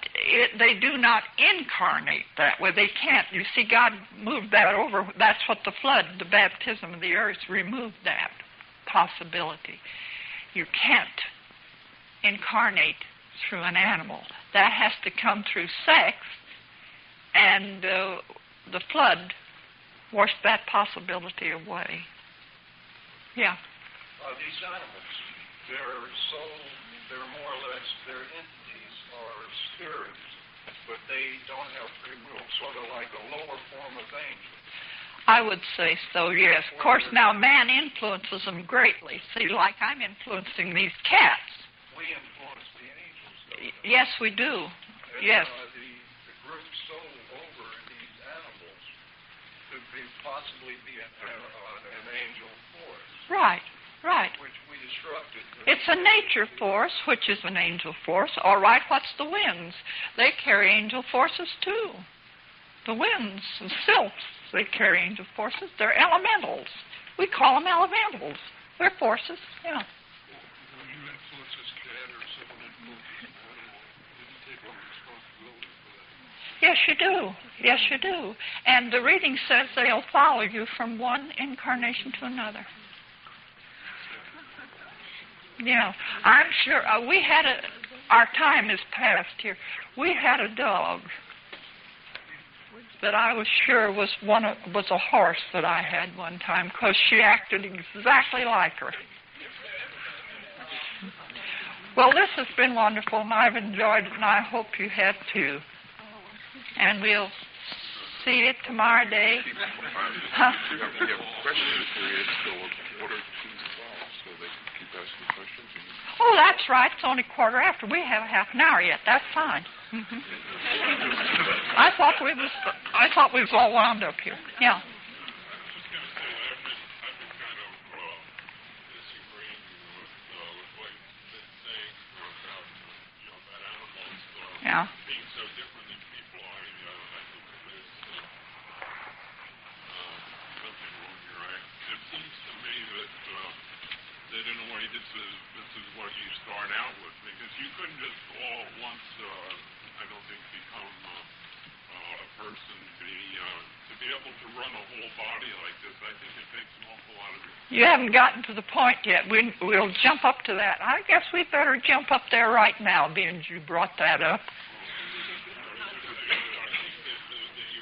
they do not incarnate that way. They can't. You see, God moved that over. That's what the flood, the baptism of the earth, removed that possibility. You can't incarnate through an animal. That has to come through sex, and the flood washed that possibility away. Yeah. These animals, they're more or less, they're entities or spirits, but they don't have free will, sort of like a lower form of angel. I would say so, yes. Of course, now man influences them greatly. See, like I'm influencing these cats. We influence the angels, though. Yes, we do. And, Yes. The group soul over these animals could possibly be an angel force. Right, right. Which we disrupted. It's a nature force, which is an angel force. All right, what's the winds? They carry angel forces, too. The winds, the sylphs, they carry angel forces. They're elementals. We call them elementals. They're forces, yeah. When you influence this cat or someone influences an animal, you take on responsibility for that. Yes, you do. Yes, you do. And the reading says they'll follow you from one incarnation to another. Yeah, I'm sure. We had our time is past here. We had a dog that I was sure was a horse that I had one time, because she acted exactly like her. Well, this has been wonderful, and I've enjoyed it, and I hope you have too. And we'll see you tomorrow day. Huh? You have question periods till 1:45, so they can keep asking questions. Oh, that's right. It's only 1:15. We have a half an hour yet. That's fine. Mm-hmm. I thought we was all wound up here. Yeah. Yeah. Being so different than people, I think there's something wrong here. It seems to me that in a way this is what you start out with, because you couldn't just all at once, I don't think, become a person, to be able to run a whole body like this. I think it takes an awful lot of experience. You haven't gotten to the point yet. We'll jump up to that. I guess we better jump up there right now, being you brought that up. You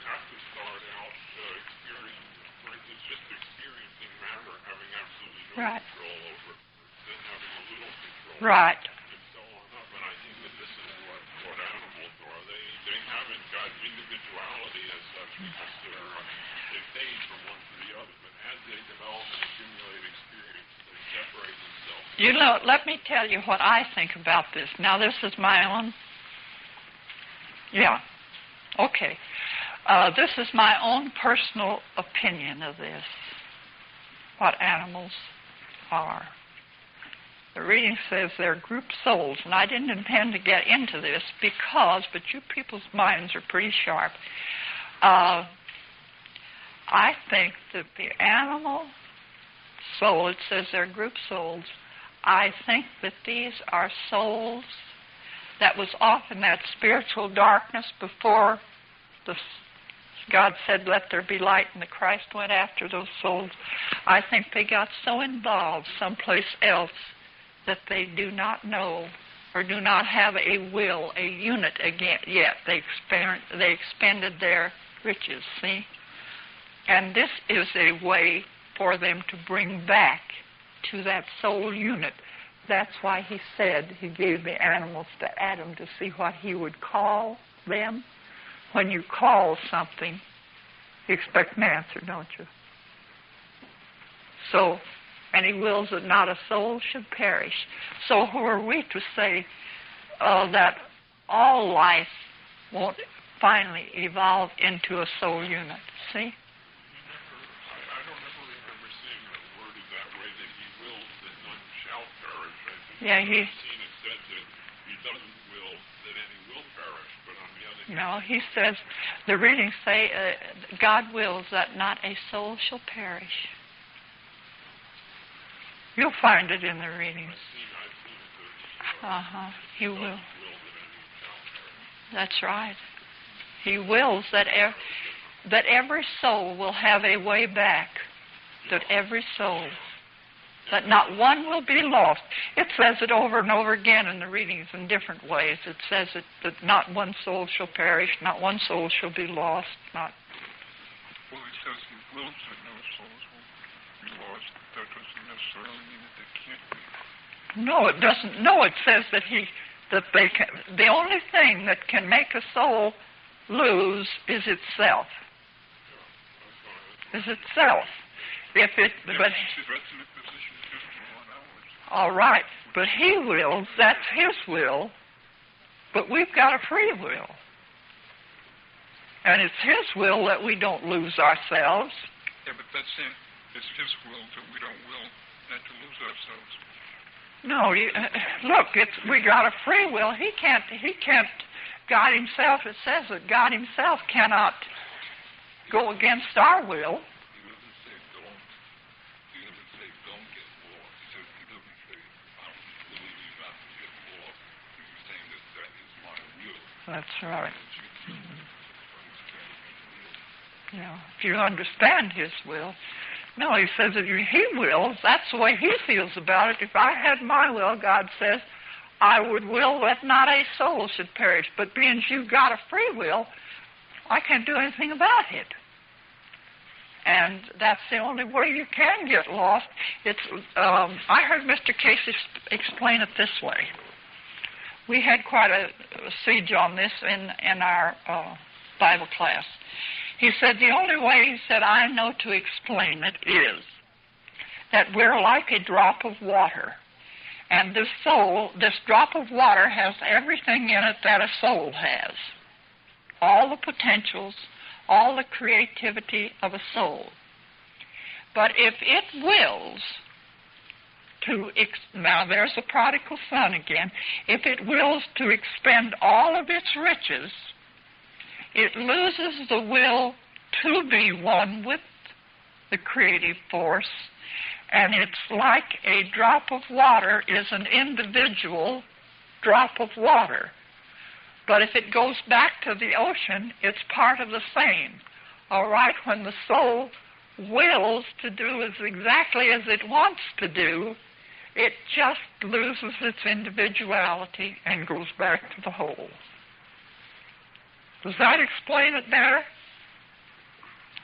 have to start out just experiencing matter, having absolutely no Right. control over it, then having a little control. Right. And so on up. And I think that this is what animals are. They haven't got individuality as such, because they fade from one to the other. But as they develop and accumulate experience, they separate themselves. You know, let me tell you what I think about this. Now, this is my own. Yeah. Okay. This is my own personal opinion of this. what animals are. The reading says they're group souls, and I didn't intend to get into this but you people's minds are pretty sharp. I think that the animal soul, it says they're group souls, I think that these are souls that was off in that spiritual darkness before God said, let there be light, and the Christ went after those souls. I think they got so involved someplace else that they do not know or do not have a will, a unit again yet. They expended their riches, see? And this is a way for them to bring back to that soul unit. That's why he said he gave the animals to Adam to see what he would call them. When you call something, you expect an answer, don't you? So, and he wills that not a soul should perish. So who are we to say that all life won't finally evolve into a soul unit? See? I don't ever remember seeing the worded that way, that he wills that none shall perish. I think I've seen it said that he doesn't will that any will perish, but on the other hand... No, he says, the readings say, God wills that not a soul shall perish. You'll find it in the readings. He will. That's right. He wills that every soul will have a way back. That every soul. That not one will be lost. It says it over and over again in the readings in different ways. It says that not one soul shall perish, not one soul shall be lost. Not. Well, it says he wills that no souls will be lost. That doesn't necessarily mean that they can't be. No, it doesn't. No, it says that they can. The only thing that can make a soul lose is itself. Is itself. If it, but all right, but he wills. That's his will. But we've got a free will, and it's his will that we don't lose ourselves. Yeah, but that's it. It's his will that we don't will not to lose ourselves. No, look, we got a free will. He can't. God himself. It says that God himself cannot go against our will. That's right. You know, if you understand his will. No, he says that he wills. That's the way he feels about it. If I had my will, God says, I would will that not a soul should perish. But being you've got a free will, I can't do anything about it. And that's the only way you can get lost. I heard Mr. Cayce explain it this way. We had quite a siege on this in our Bible class. He said, the only way, he said, I know to explain it is that we're like a drop of water. And this soul, this drop of water has everything in it that a soul has. All the potentials, all the creativity of a soul. But if it wills now there's the prodigal son again. If it wills to expend all of its riches, it loses the will to be one with the creative force, and it's like a drop of water is an individual drop of water. But if it goes back to the ocean, it's part of the same. All right, when the soul wills to do exactly as it wants to do, it just loses its individuality and goes back to the whole. Does that explain it better?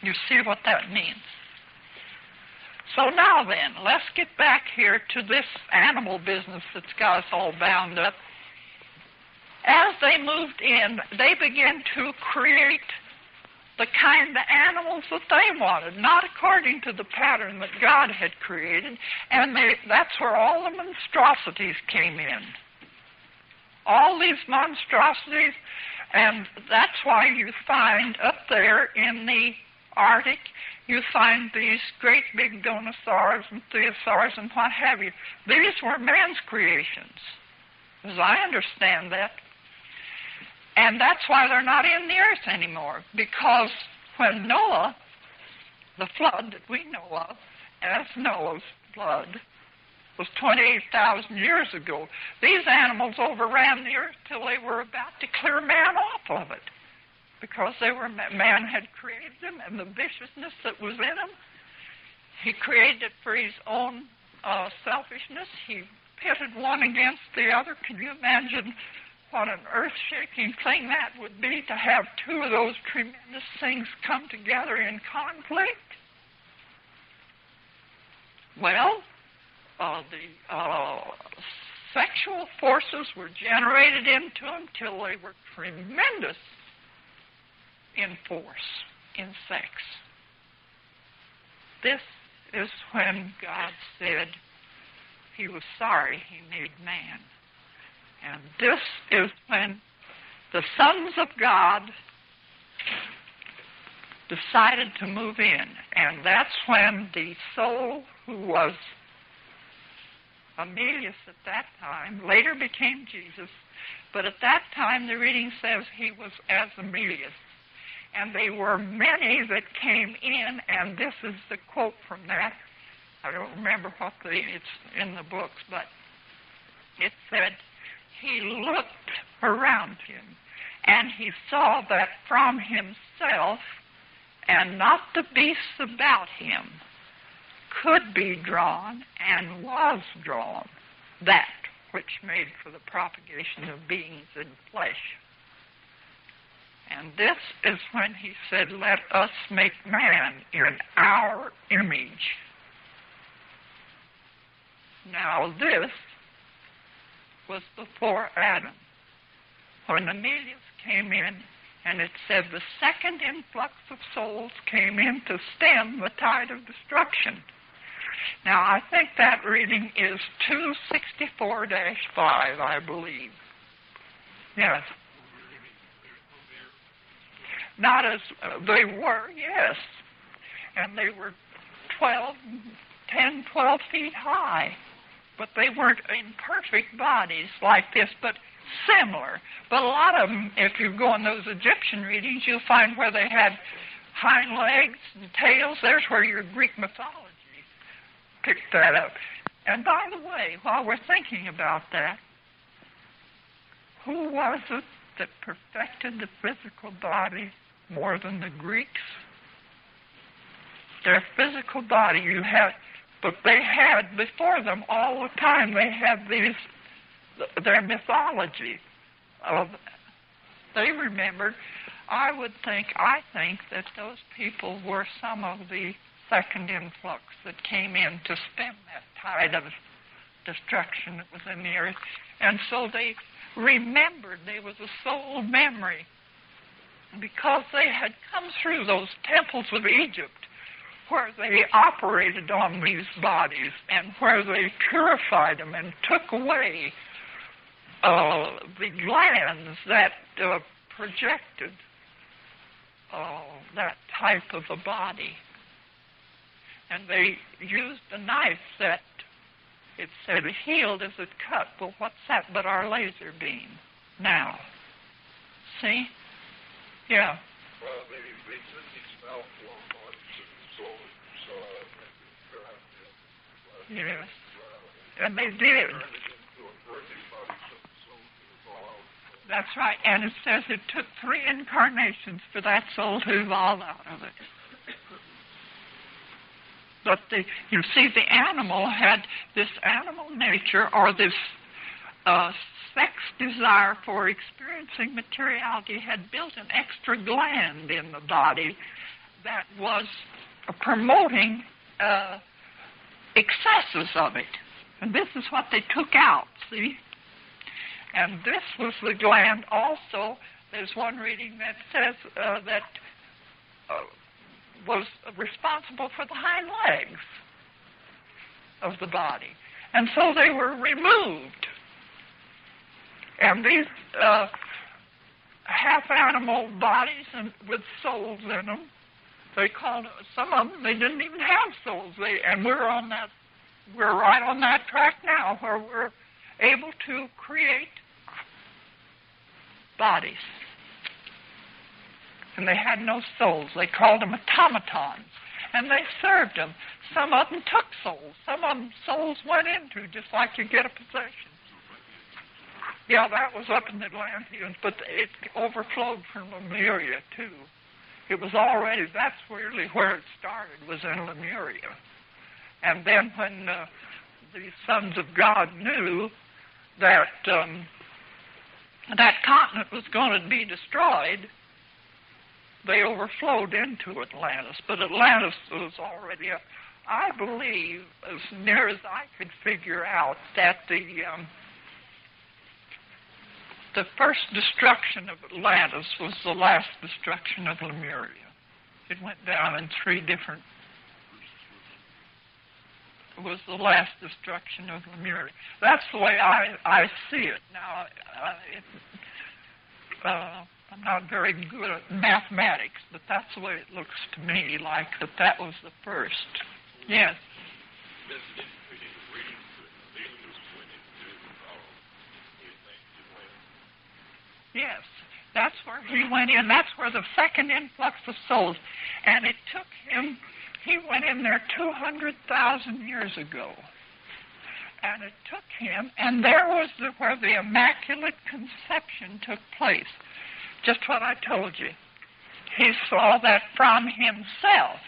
You see what that means. So now then, let's get back here to this animal business that's got us all bound up. As they moved in, they began to create the kind of animals that they wanted, not according to the pattern that God had created, and that's where all the monstrosities came in. All these monstrosities, and that's why you find up there in the Arctic, you find these great big dinosaurs and theosaurs and what have you. These were man's creations, as I understand that. And that's why they're not in the earth anymore, because when Noah, the flood that we know of as Noah's flood, was 28,000 years ago, these animals overran the earth till they were about to clear man off of it, because man had created them, and the viciousness that was in them, he created it for his own selfishness. He pitted one against the other. Can you imagine what an earth-shaking thing that would be, to have two of those tremendous things come together in conflict? Well, the sexual forces were generated into them till they were tremendous in force, in sex. This is when God said he was sorry he made man. And this is when the sons of God decided to move in. And that's when the soul who was Emilius at that time later became Jesus. But at that time, the reading says he was as Emilius. And they were many that came in, and this is the quote from that. I don't remember it's in the books, but it said, he looked around him, and he saw that from himself, and not the beasts about him, could be drawn, and was drawn, that which made for the propagation of beings in flesh. And this is when he said, let us make man in our image. Now this was before Adam. When Emilius came in, and it said the second influx of souls came in to stem the tide of destruction. Now, I think that reading is 264-5, I believe. Yes. Not as they were, yes. And they were 10, 12 feet high. But they weren't in perfect bodies like this, but similar. But a lot of them, if you go on those Egyptian readings, you'll find where they had hind legs and tails. There's where your Greek mythology picked that up. And by the way, while we're thinking about that, who was it that perfected the physical body more than the Greeks? Their physical body, but they had before them all the time, they had their mythology. They remembered, I think that those people were some of the second influx that came in to stem that tide of destruction that was in the earth. And so they remembered, there was a soul memory, because they had come through those temples of Egypt where they operated on these bodies and where they purified them and took away the glands that projected that type of a body. And they used a knife that, it said, healed as it cut. Well, what's that but our laser beam now? See? Yeah. Well, they said these malformed bodies of the soul, so yes. And they did. That's right. And it says it took 3 incarnations for that soul to evolve out of it. But you see, the animal had this animal nature, or this sex desire for experiencing materiality, had built an extra gland in the body that was promoting excesses of it. And this is what they took out, see? And this was the gland also. There's one reading that says that was responsible for the hind legs of the body. And so they were removed. And these half-animal bodies and with souls in them They called some of them. They didn't even have souls. And we're right on that track now, where we're able to create bodies. And they had no souls. They called them automatons. And they served them. Some of them took souls. Some of them souls went into, just like you get a possession. Yeah, that was up in the Atlantis, but it overflowed from Lemuria, too. It was already, that's really where it started, was in Lemuria. And then when the sons of God knew that that continent was going to be destroyed, they overflowed into Atlantis. But Atlantis was already, I believe, as near as I could figure out, that the first destruction of Atlantis was the last destruction of Lemuria. It went down in three different... It was the last destruction of Lemuria. That's the way I see it. Now, I'm not very good at mathematics, but that's the way it looks to me, like that was the first. Yes. Yes, that's where he went in. That's where the second influx of souls. And it took him, he went in there 200,000 years ago. And it took him, and there was where the Immaculate Conception took place. Just what I told you. He saw that from himself,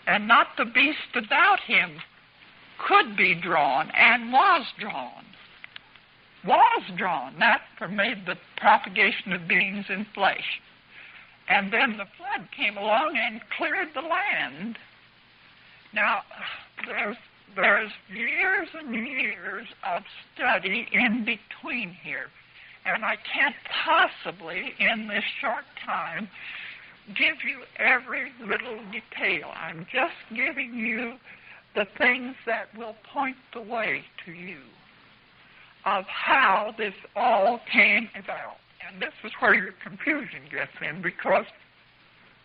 and not the beast about him, could be drawn and was drawn. That made the propagation of beings in flesh. And then the flood came along and cleared the land. Now, there's years and years of study in between here. And I can't possibly, in this short time, give you every little detail. I'm just giving you the things that will point the way to you of how this all came about. And this is where your confusion gets in, because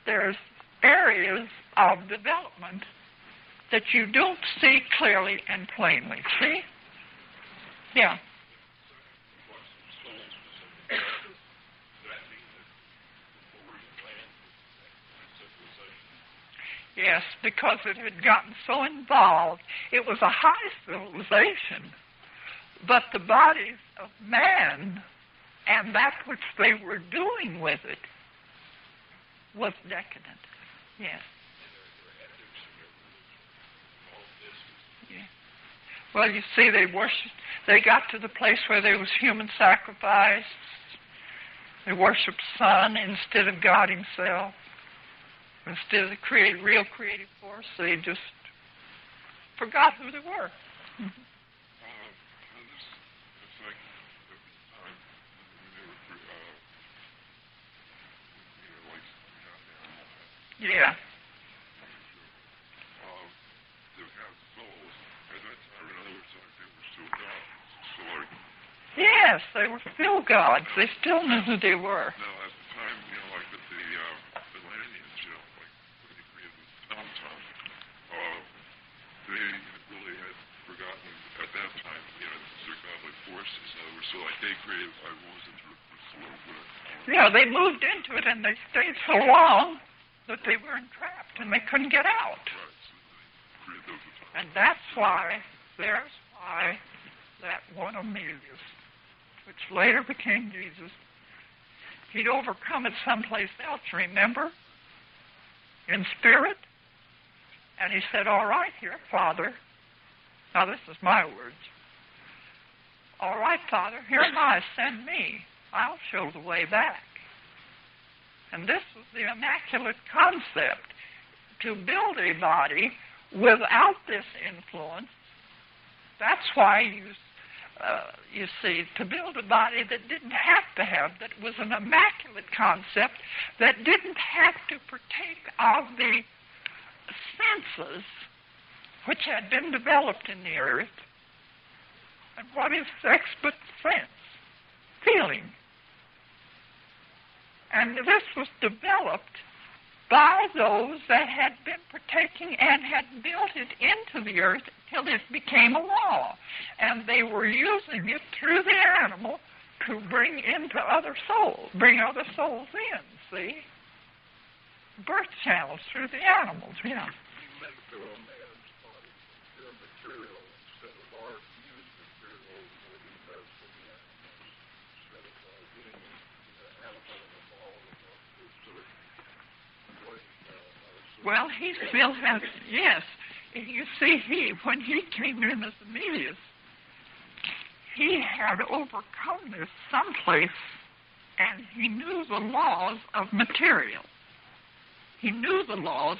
there's areas of development that you don't see clearly and plainly. See? Yeah. Yes, because it had gotten so involved. It was a high civilization, but the bodies of man and that which they were doing with it was decadent. Yes. Yeah. Well, you see, they got to the place where there was human sacrifice. They worshipped sun instead of God himself. Instead of the real creative force, they just forgot who they were. Mm-hmm. Yeah. Yes, they were still gods. They still knew who they were. Now, at the time, like with the Atlanteans, like when they created the automaton, they really had forgotten at that time, their godly forces. In other words, so like they created, what was it, the flow. Yeah, they moved into it and they stayed so long that they were entrapped and they couldn't get out. Right, so they created those automatons. And there's why that one Emilius, which later became Jesus, he'd overcome it someplace else, remember? In spirit. And he said, all right, here, Father. Now, this is my words. All right, Father, here am I. Send me. I'll show the way back. And this was the immaculate concept, to build a body without this influence. That's why you see, to build a body that didn't have to have, that was an immaculate concept, that didn't have to partake of the senses which had been developed in the earth. And what is sex but sense? Feeling. And this was developed by those that had been partaking and had built it into the earth till it became a law. And they were using it through the animal to bring into other souls, bring other souls in, see? Birth channels through the animals, yeah. Well, he still has, yes. You see, when he came in as Emilius, he had overcome this someplace, and he knew the laws of material. He knew the laws,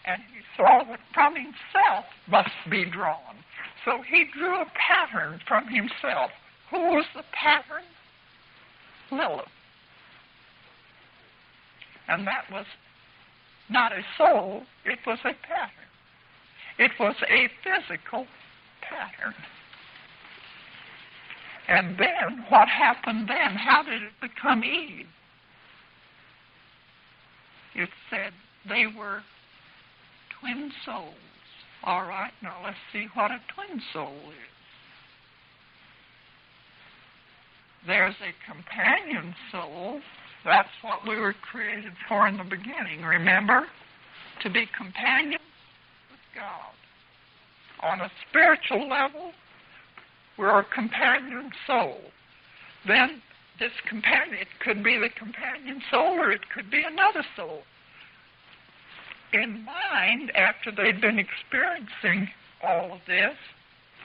and he saw that from himself must be drawn. So he drew a pattern from himself. Who was the pattern? Lilith. And that was not a soul, it was a pattern. It was a physical pattern. And then, what happened then? How did it become Eve? It said they were twin souls. All right, now let's see what a twin soul is. There's a companion soul. That's what we were created for in the beginning, remember? To be companions with God. On a spiritual level, we're a companion soul. Then this companion, it could be the companion soul or it could be another soul. In mind, after they'd been experiencing all of this,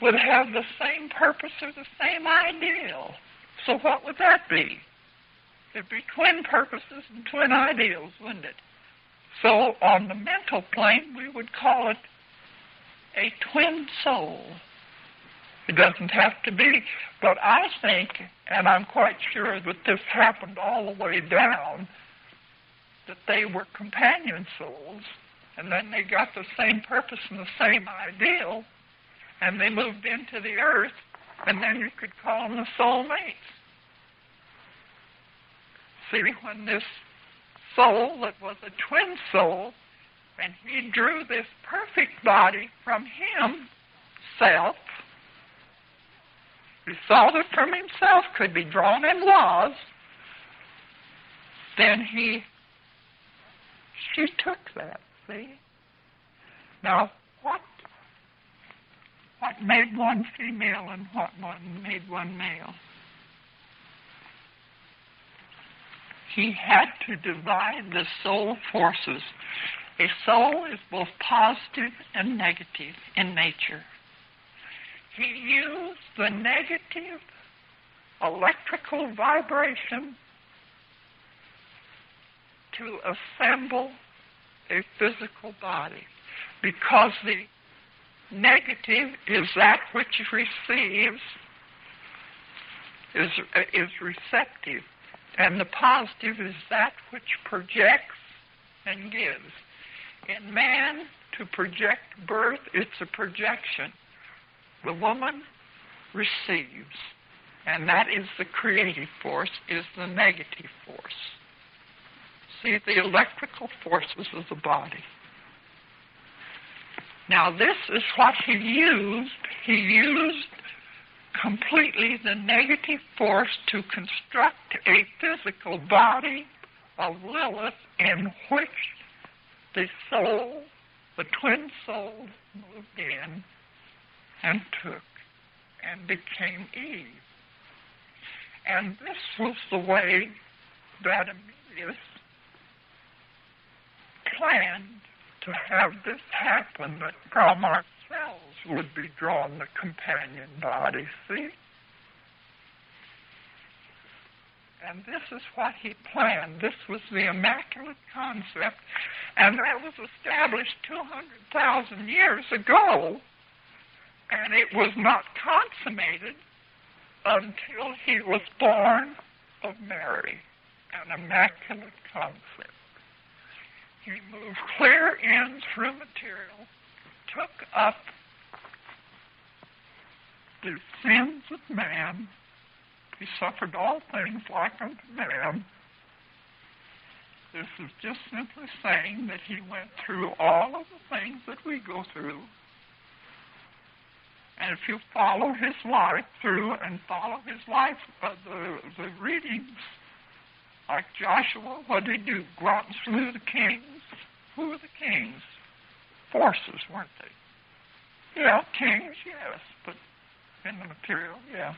would have the same purpose or the same ideal. So what would that be? It'd be twin purposes and twin ideals, wouldn't it? So on the mental plane, we would call it a twin soul. It doesn't have to be, but I think, and I'm quite sure that this happened all the way down, that they were companion souls, and then they got the same purpose and the same ideal, and they moved into the earth, and then you could call them the soulmates. See, when this soul that was a twin soul, and he drew this perfect body from himself, he saw that from himself could be drawn and was, then she took that, see? Now, what made one female and what made one male? He had to divide the soul forces. A soul is both positive and negative in nature. He used the negative electrical vibration to assemble a physical body, because the negative is that which receives, is receptive, and the positive is that which projects and gives. In man, to project birth, it's a projection. The woman receives, and that is the creative force, is the negative force. See, the electrical forces of the body. Now, this is what he used. He used completely the negative force to construct a physical body of Lilith in which the soul, the twin soul, moved in and took and became Eve. And this was the way that Emilius planned to have this happen, that from ourselves would be drawn the companion body, see? And this is what he planned. This was the immaculate concept, and that was established 200,000 years ago, and it was not consummated until he was born of Mary, an immaculate concept. He moved clear in through material, took up the sins of man. He suffered all things like unto man, This is just simply saying that he went through all of the things that we go through. And if you follow his life through and follow his life, the readings, like Joshua, what did he do? Go out and slew the kings. Who were the kings? Forces, weren't they? Yeah, kings, yes, but in the material, yeah.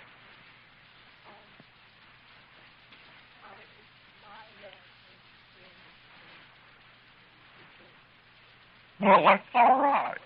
Well, that's all right.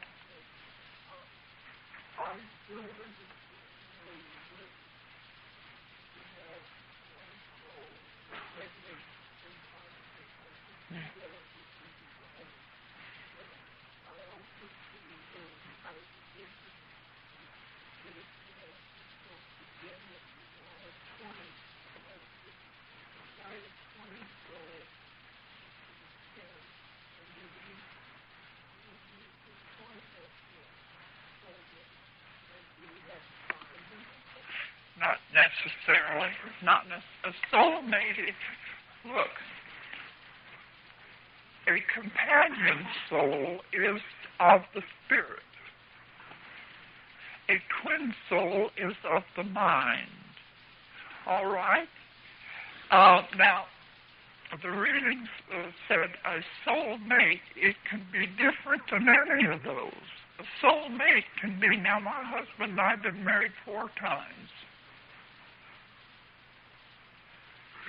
Not necessarily. A soulmate. Look, a companion soul is of the spirit. A twin soul is of the mind. All right? Now, the readings said a soulmate, it can be different than any of those. A soulmate can be, now my husband and I have been married 4 times.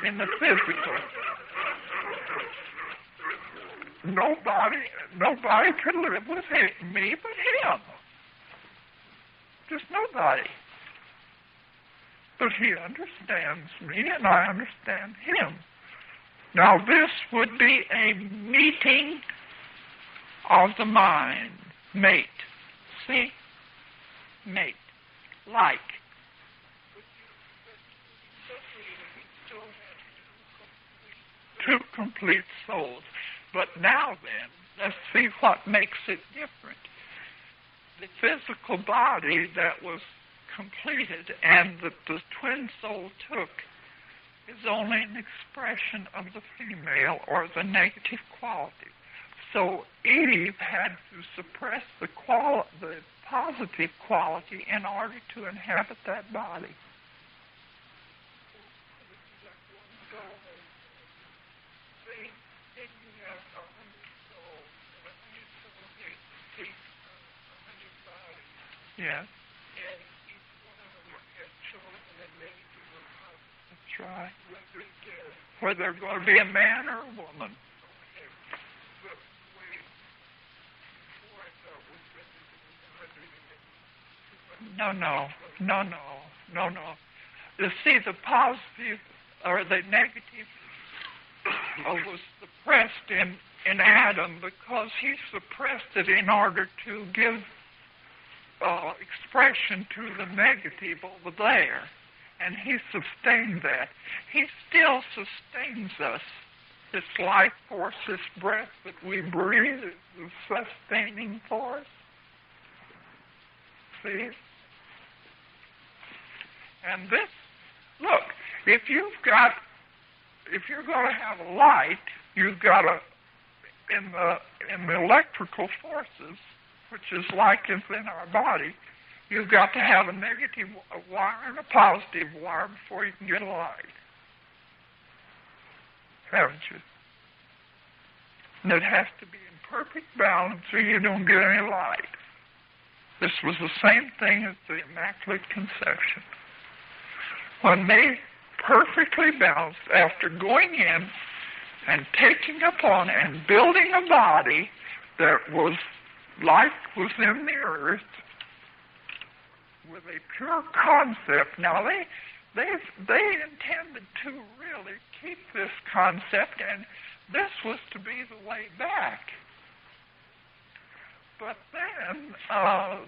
In the physical. Nobody could live with me but him. Just nobody. But he understands me and I understand him. Now this would be a meeting of the mind. Mate. See? Mate. Like. Two complete souls. But now then, let's see what makes it different. The physical body that was completed and that the twin soul took is only an expression of the female or the negative quality. So Eve had to suppress the positive quality in order to inhabit that body. Yes. That's right. Whether they're going to be a man or a woman. No. You see, the positive or the negative was suppressed in Adam because he suppressed it in order to give expression to the negative over there. And he sustained that. He still sustains us. This life force, this breath that we breathe is the sustaining force. See? And this, look, if you're going to have a light, you've got to, in the electrical forces, which is like is in our body, you've got to have a negative wire and a positive wire before you can get a light. Haven't you? And it has to be in perfect balance or you don't get any light. This was the same thing as the Immaculate Conception. When they perfectly balanced, after going in and taking upon and building a body that was life was in the earth with a pure concept. Now they intended to really keep this concept, and this was to be the way back. But then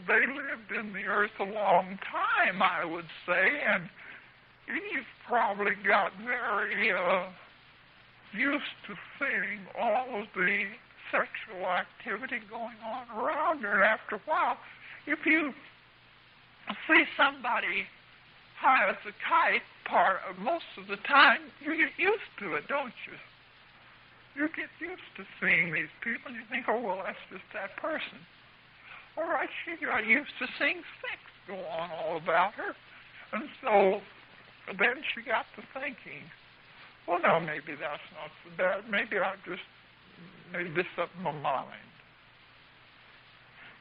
they lived in the earth a long time, I would say, and Eve probably got very used to seeing all of the sexual activity going on around her. And after a while, if you see somebody high as a kite, most of the time you get used to it, don't you? You get used to seeing these people, and you think, oh, well, that's just that person. All right, she got used to seeing sex go on all about her. And so then she got to thinking, well, no, maybe that's not so bad. Maybe I just made this up in my mind.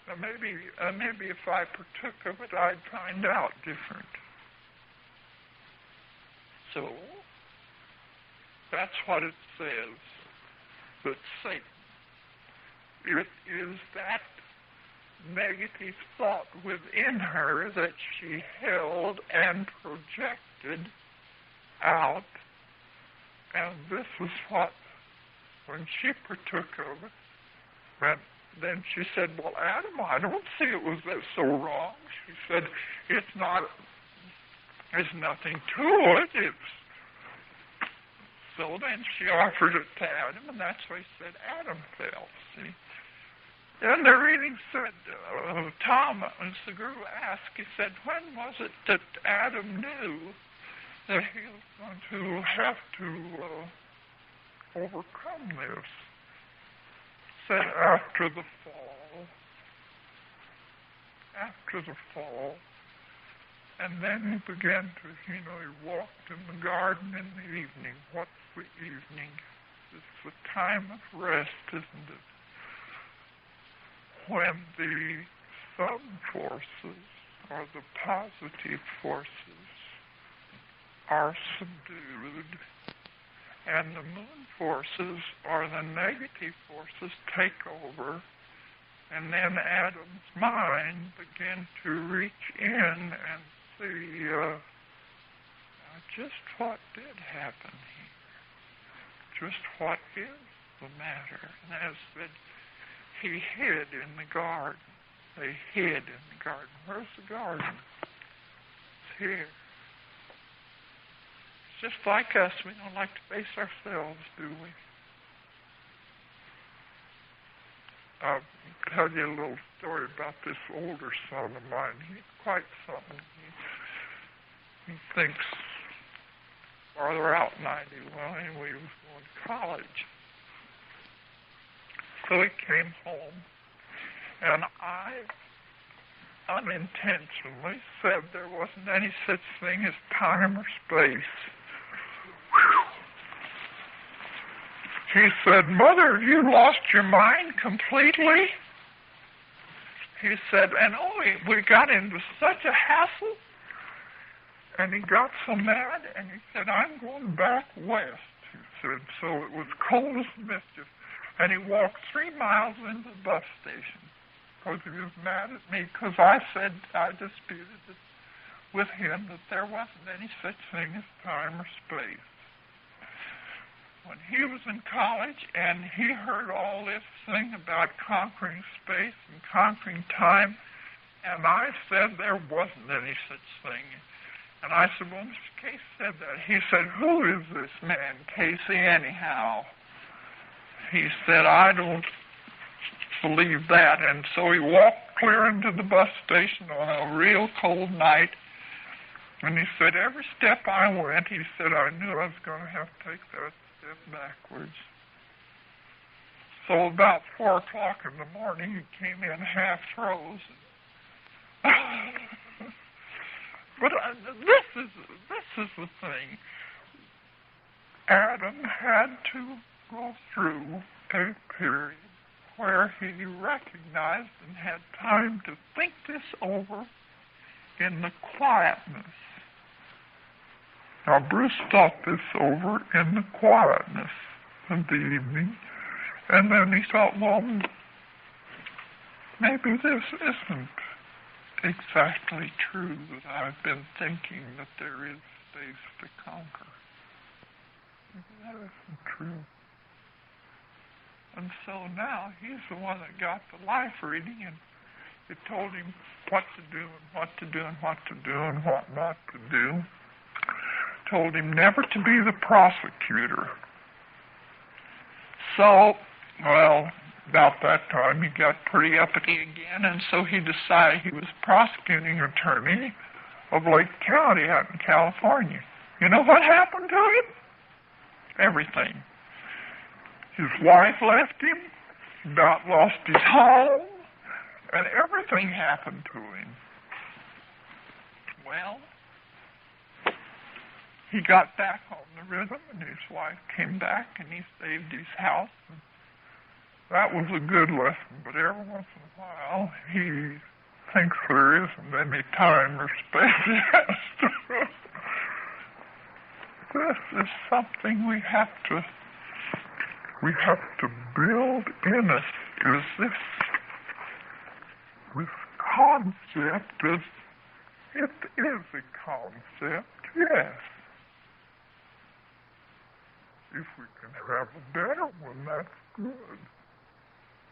Now, maybe if I partook of it, I'd find out different. So that's what it says. That Satan, it is that negative thought within her that she held and projected out. And this was what, when she partook of it, then she said, well, Adam, I don't see it was so wrong. She said, there's nothing to it. So then she offered it to Adam, and that's why he said Adam fell, see. Then the reading said, Thomas, the guru asked, he said, when was it that Adam knew that he was going to have to overcome this? Said after the fall. After the fall. And then he began to, he walked in the garden in the evening. What's the evening? It's the time of rest, isn't it? When the sun forces, or the positive forces, are subdued, and the moon forces, or the negative forces, take over, and then Adam's mind began to reach in and see just what did happen here. Just what is the matter. And as said, he hid in the garden. They hid in the garden. Where's the garden? It's here. It's just like us. We don't like to face ourselves, do we? I'll tell you a little story about this older son of mine. He's quite something. He thinks farther out than I do. Well, anyway, he was going to college. So he came home, and I unintentionally said there wasn't any such thing as time or space. He said, Mother, have you lost your mind completely? He said, and we got into such a hassle, and he got so mad, and he said, I'm going back west. He said, so it was cold as mischief. And he walked 3 miles into the bus station because he was mad at me because I said I disputed it with him that there wasn't any such thing as time or space. When he was in college and he heard all this thing about conquering space and conquering time, and I said there wasn't any such thing. And I said, well, Mr. Cayce said that. He said, who is this man, Cayce, anyhow? He said, I don't believe that. And so he walked clear into the bus station on a real cold night. And he said, every step I went, he said, I knew I was going to have to take that step backwards. So about 4 o'clock in the morning, he came in half frozen. But this is the thing. Adam had to go through a period where he recognized and had time to think this over in the quietness. Now, Bruce thought this over in the quietness of the evening, and then he thought, well, maybe this isn't exactly true that I've been thinking that there is space to conquer. Maybe that isn't true. And so now he's the one that got the life reading, and it told him what to do and what to do and what to do and what not to do. Told him never to be the prosecutor. So, well, about that time he got pretty uppity again, and so he decided he was prosecuting attorney of Lake County out in California. You know what happened to him? Everything. His wife left him, about lost his home, and everything happened to him. Well, he got back on the rhythm, and his wife came back, and he saved his house. And that was a good lesson, but every once in a while, he thinks there isn't any time or space he has to. This is something we have to build in us, is this concept is, it is a concept, yes. If we can have a better one, that's good.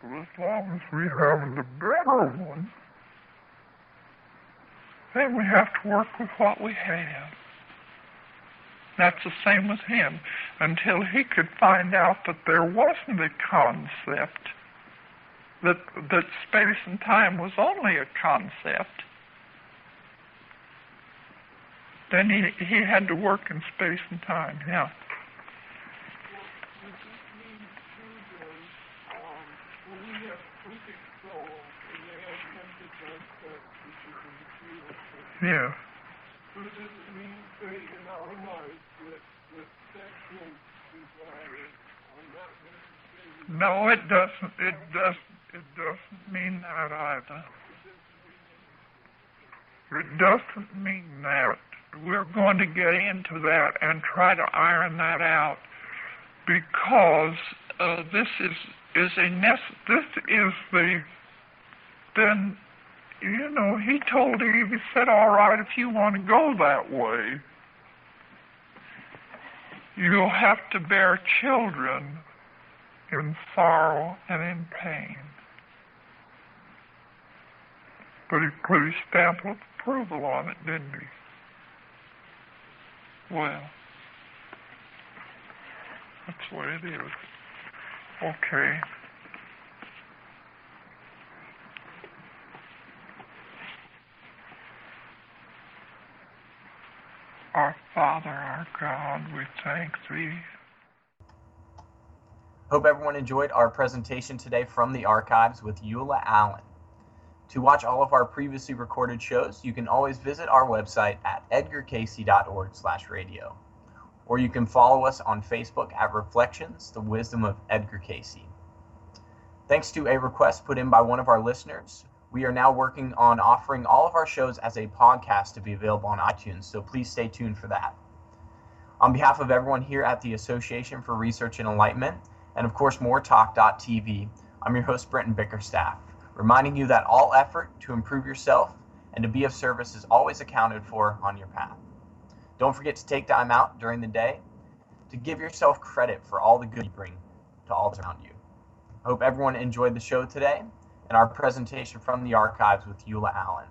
But as long as we have the better one, then we have to work with what we have. That's the same with him. Until he could find out that there wasn't a concept, that space and time was only a concept, then he had to work in space and time, yeah. Yeah. Does it mean that in our lives that sexual desire are not necessarily... No, it doesn't. It doesn't mean that either. It doesn't mean that. We're going to get into that and try to iron that out, because this is the then. You know, he told Eve, he said, all right, if you want to go that way, you'll have to bear children in sorrow and in pain. But he put his stamp of approval on it, didn't he? Well, that's the way it is. Okay. Our Father, our God, we thank Thee. Hope everyone enjoyed our presentation today from the archives with Eula Allen. To watch all of our previously recorded shows, you can always visit our website at edgarcayce.org/radio. Or you can follow us on Facebook at Reflections, the Wisdom of Edgar Cayce. Thanks to a request put in by one of our listeners, we are now working on offering all of our shows as a podcast to be available on iTunes, so please stay tuned for that. On behalf of everyone here at the Association for Research and Enlightenment, and of course moretalk.tv, I'm your host Brenton Bickerstaff, reminding you that all effort to improve yourself and to be of service is always accounted for on your path. Don't forget to take time out during the day to give yourself credit for all the good you bring to all around you. I hope everyone enjoyed the show today and our presentation from the archives with Eula Allen.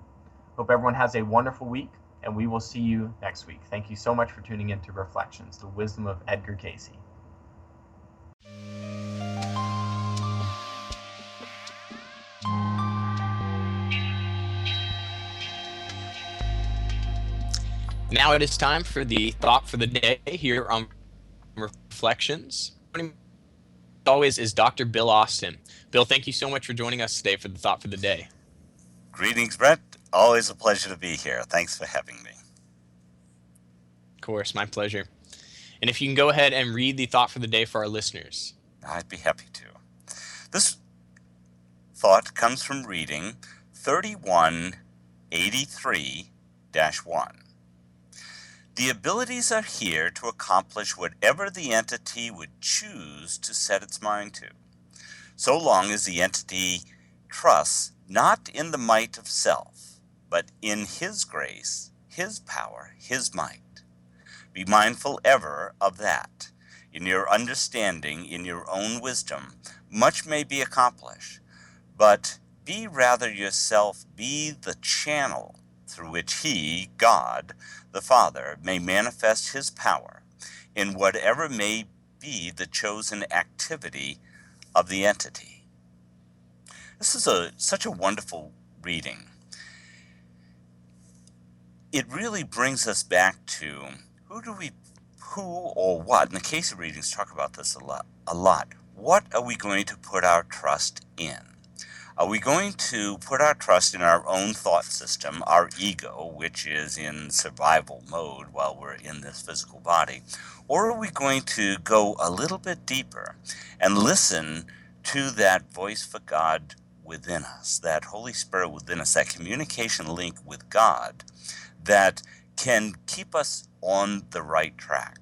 Hope everyone has a wonderful week, and we will see you next week. Thank you so much for tuning in to Reflections, the Wisdom of Edgar Cayce. Now it is time for the thought for the day here on Reflections. As always is Dr. Bill Austin. Bill, thank you so much for joining us today for the thought for the day. Greetings, Brett. Always a pleasure to be here. Thanks for having me. Of course, my pleasure. And if you can go ahead and read the thought for the day for our listeners. I'd be happy to. This thought comes from reading 3183-1. The abilities are here to accomplish whatever the entity would choose to set its mind to, so long as the entity trusts not in the might of self, but in His grace, His power, His might. Be mindful ever of that. In your understanding, in your own wisdom, much may be accomplished, but be rather yourself, be the channel through which He, God, the Father, may manifest His power in whatever may be the chosen activity of the entity. This is such a wonderful reading. It really brings us back to who or what, and the Cayce readings talk about this a lot. what are we going to put our trust in? Are we going to put our trust in our own thought system, our ego, which is in survival mode while we're in this physical body? Or are we going to go a little bit deeper and listen to that voice for God within us, that Holy Spirit within us, that communication link with God that can keep us on the right track?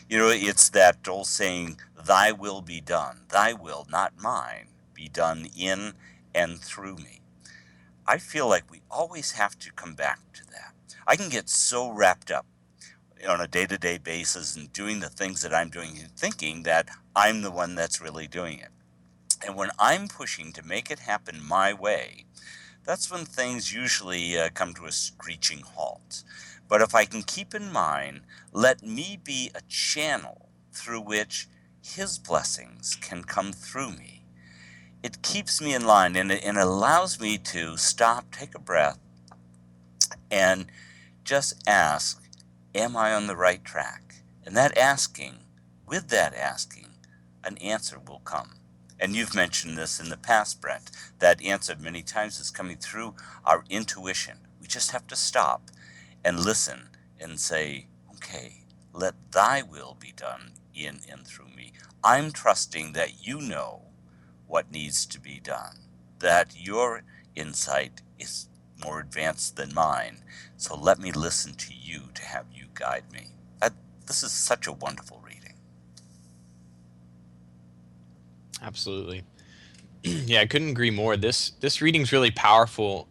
You know, it's that old saying, thy will be done, thy will, not mine, be done in and through me. I feel like we always have to come back to that. I can get so wrapped up on a day-to-day basis and doing the things that I'm doing and thinking that I'm the one that's really doing it. And when I'm pushing to make it happen my way, that's when things usually come to a screeching halt. But if I can keep in mind, let me be a channel through which His blessings can come through me, it keeps me in line, and it allows me to stop, take a breath, and just ask, am I on the right track? And that asking, with that asking, an answer will come. And you've mentioned this in the past, Brent. That answer many times is coming through our intuition. We just have to stop and listen and say, okay, let thy will be done in and through me. I'm trusting that you know what needs to be done, that your insight is more advanced than mine. So let me listen to you to have you guide me. This is such a wonderful reading. Absolutely. Yeah, I couldn't agree more. This reading's really powerful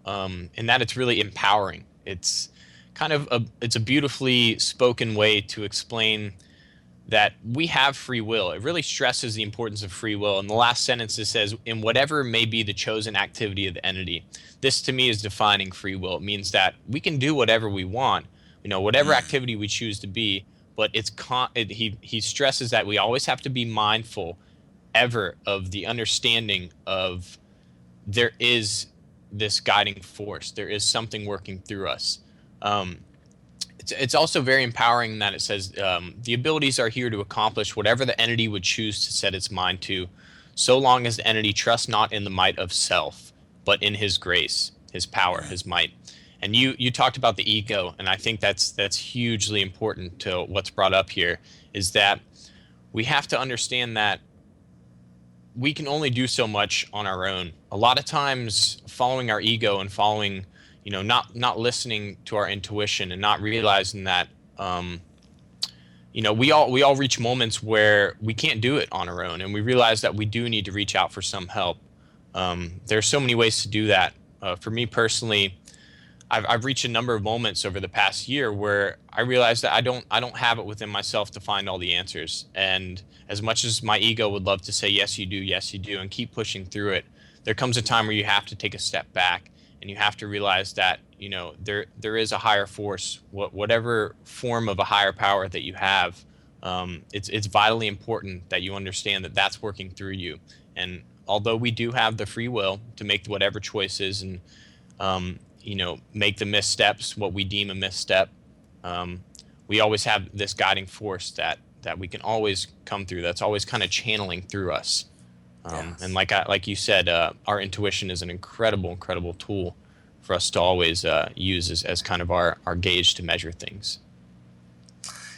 in that it's really empowering. It's kind of it's a beautifully spoken way to explain that we have free will. It really stresses the importance of free will. In the last sentence, it says, in whatever may be the chosen activity of the entity. This, to me, is defining free will. It means that we can do whatever we want, whatever activity we choose to be, but he stresses that we always have to be mindful ever of the understanding of there is this guiding force. There is something working through us. It's also very empowering that it says the abilities are here to accomplish whatever the entity would choose to set its mind to, so long as the entity trusts not in the might of self, but in His grace, His power, His might. And you talked about the ego, and I think that's hugely important to what's brought up here, is that we have to understand that we can only do so much on our own. A lot of times, following our ego and following, not listening to our intuition and not realizing that, we all reach moments where we can't do it on our own, and we realize that we do need to reach out for some help. There are so many ways to do that. For me personally, I've reached a number of moments over the past year where I realized that I don't have it within myself to find all the answers. And as much as my ego would love to say, yes, you do, and keep pushing through it, there comes a time where you have to take a step back and you have to realize that, there is a higher force, whatever form of a higher power that you have. It's vitally important that you understand that that's working through you. And although we do have the free will to make whatever choices and, make the missteps, what we deem a misstep, we always have this guiding force that we can always come through. That's always kind of channeling through us. Yes. And like you said, our intuition is an incredible tool for us to always use as kind of our gauge to measure things.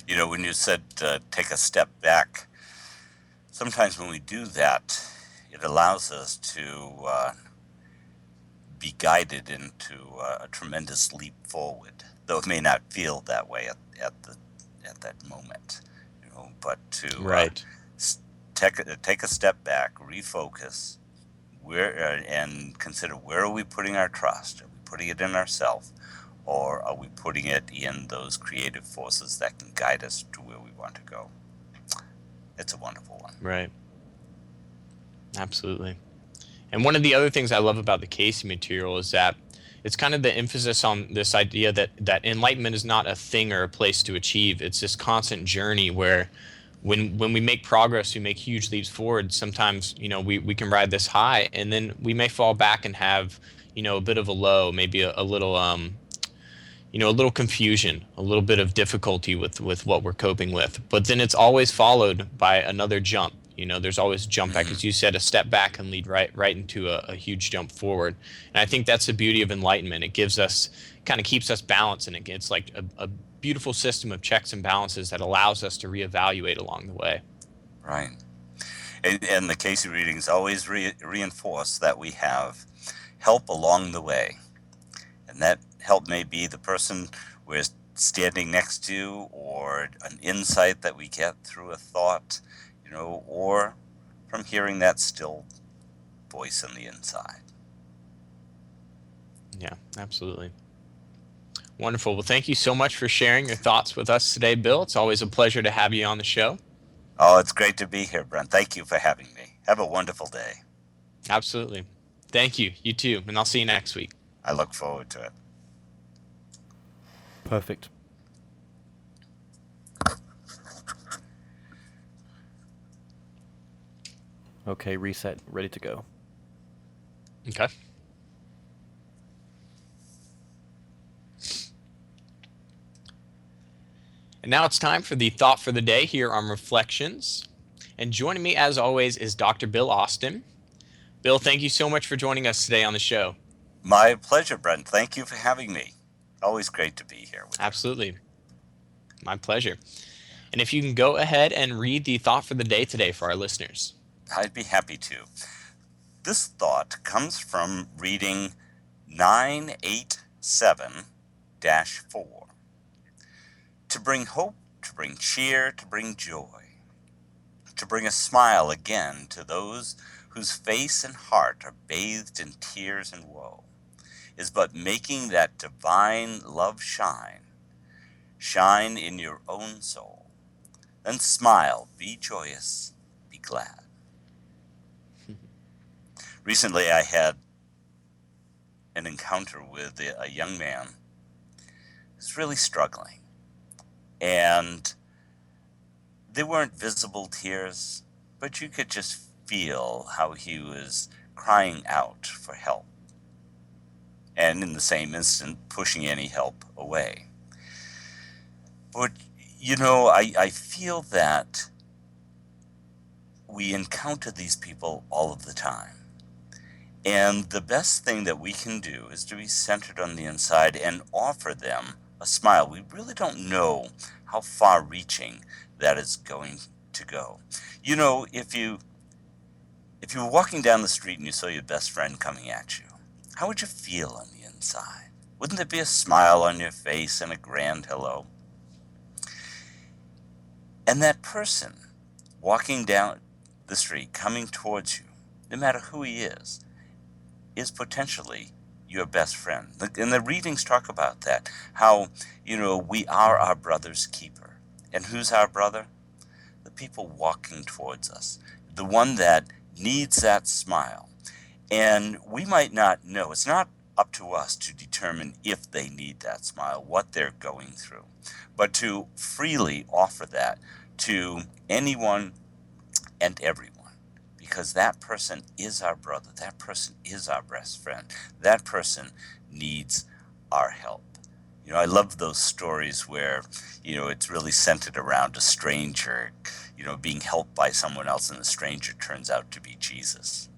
When you said take a step back, sometimes when we do that, it allows us to be guided into a tremendous leap forward, though it may not feel that way at that moment. But to take a step back, refocus, and consider, where are we putting our trust? Are we putting it in ourselves, or are we putting it in those creative forces that can guide us to where we want to go? It's a wonderful one. Right. Absolutely. And one of the other things I love about the Cayce material is that it's kind of the emphasis on this idea that enlightenment is not a thing or a place to achieve. It's this constant journey where when we make progress, we make huge leaps forward. Sometimes, we can ride this high, and then we may fall back and have, a bit of a low, maybe a little, a little confusion, a little bit of difficulty with what we're coping with. But then it's always followed by another jump. There's always jump back, as you said. A step back can lead right into a huge jump forward. And I think that's the beauty of enlightenment. It kind of keeps us balanced, and it's like a beautiful system of checks and balances that allows us to reevaluate along the way. Right. And the Cayce readings always reinforce that we have help along the way. And that help may be the person we're standing next to, or an insight that we get through a thought, or from hearing that still voice on the inside. Yeah, absolutely. Wonderful. Well, thank you so much for sharing your thoughts with us today, Bill. It's always a pleasure to have you on the show. Oh, it's great to be here, Brent. Thank you for having me. Have a wonderful day. Absolutely. Thank you. You too. And I'll see you next week. I look forward to it. Perfect. Okay, reset, ready to go. Okay. And now it's time for the thought for the day here on Reflections. And joining me, as always, is Dr. Bill Austin. Bill, thank you so much for joining us today on the show. My pleasure, Brent. Thank you for having me. Always great to be here with you. Absolutely. My pleasure. And if you can go ahead and read the thought for the day today for our listeners. I'd be happy to. This thought comes from reading 987-4. To bring hope, to bring cheer, to bring joy, to bring a smile again to those whose face and heart are bathed in tears and woe, is but making that divine love shine in your own soul. Then smile, be joyous, be glad. Recently, I had an encounter with a young man who's really struggling. And they weren't visible tears, but you could just feel how he was crying out for help. And in the same instant, pushing any help away. But, I feel that we encounter these people all of the time. And the best thing that we can do is to be centered on the inside and offer them a smile. We really don't know how far-reaching that is going to go. If you were walking down the street and you saw your best friend coming at you, how would you feel on the inside? Wouldn't there be a smile on your face and a grand hello? And that person walking down the street, coming towards you, no matter who he is potentially your best friend. And the readings talk about that, how, we are our brother's keeper. And who's our brother? The people walking towards us, the one that needs that smile. And we might not know. It's not up to us to determine if they need that smile, what they're going through, but to freely offer that to anyone and everyone. Because that person is our brother. That person is our best friend. That person needs our help. I love those stories where, it's really centered around a stranger, being helped by someone else, and the stranger turns out to be Jesus.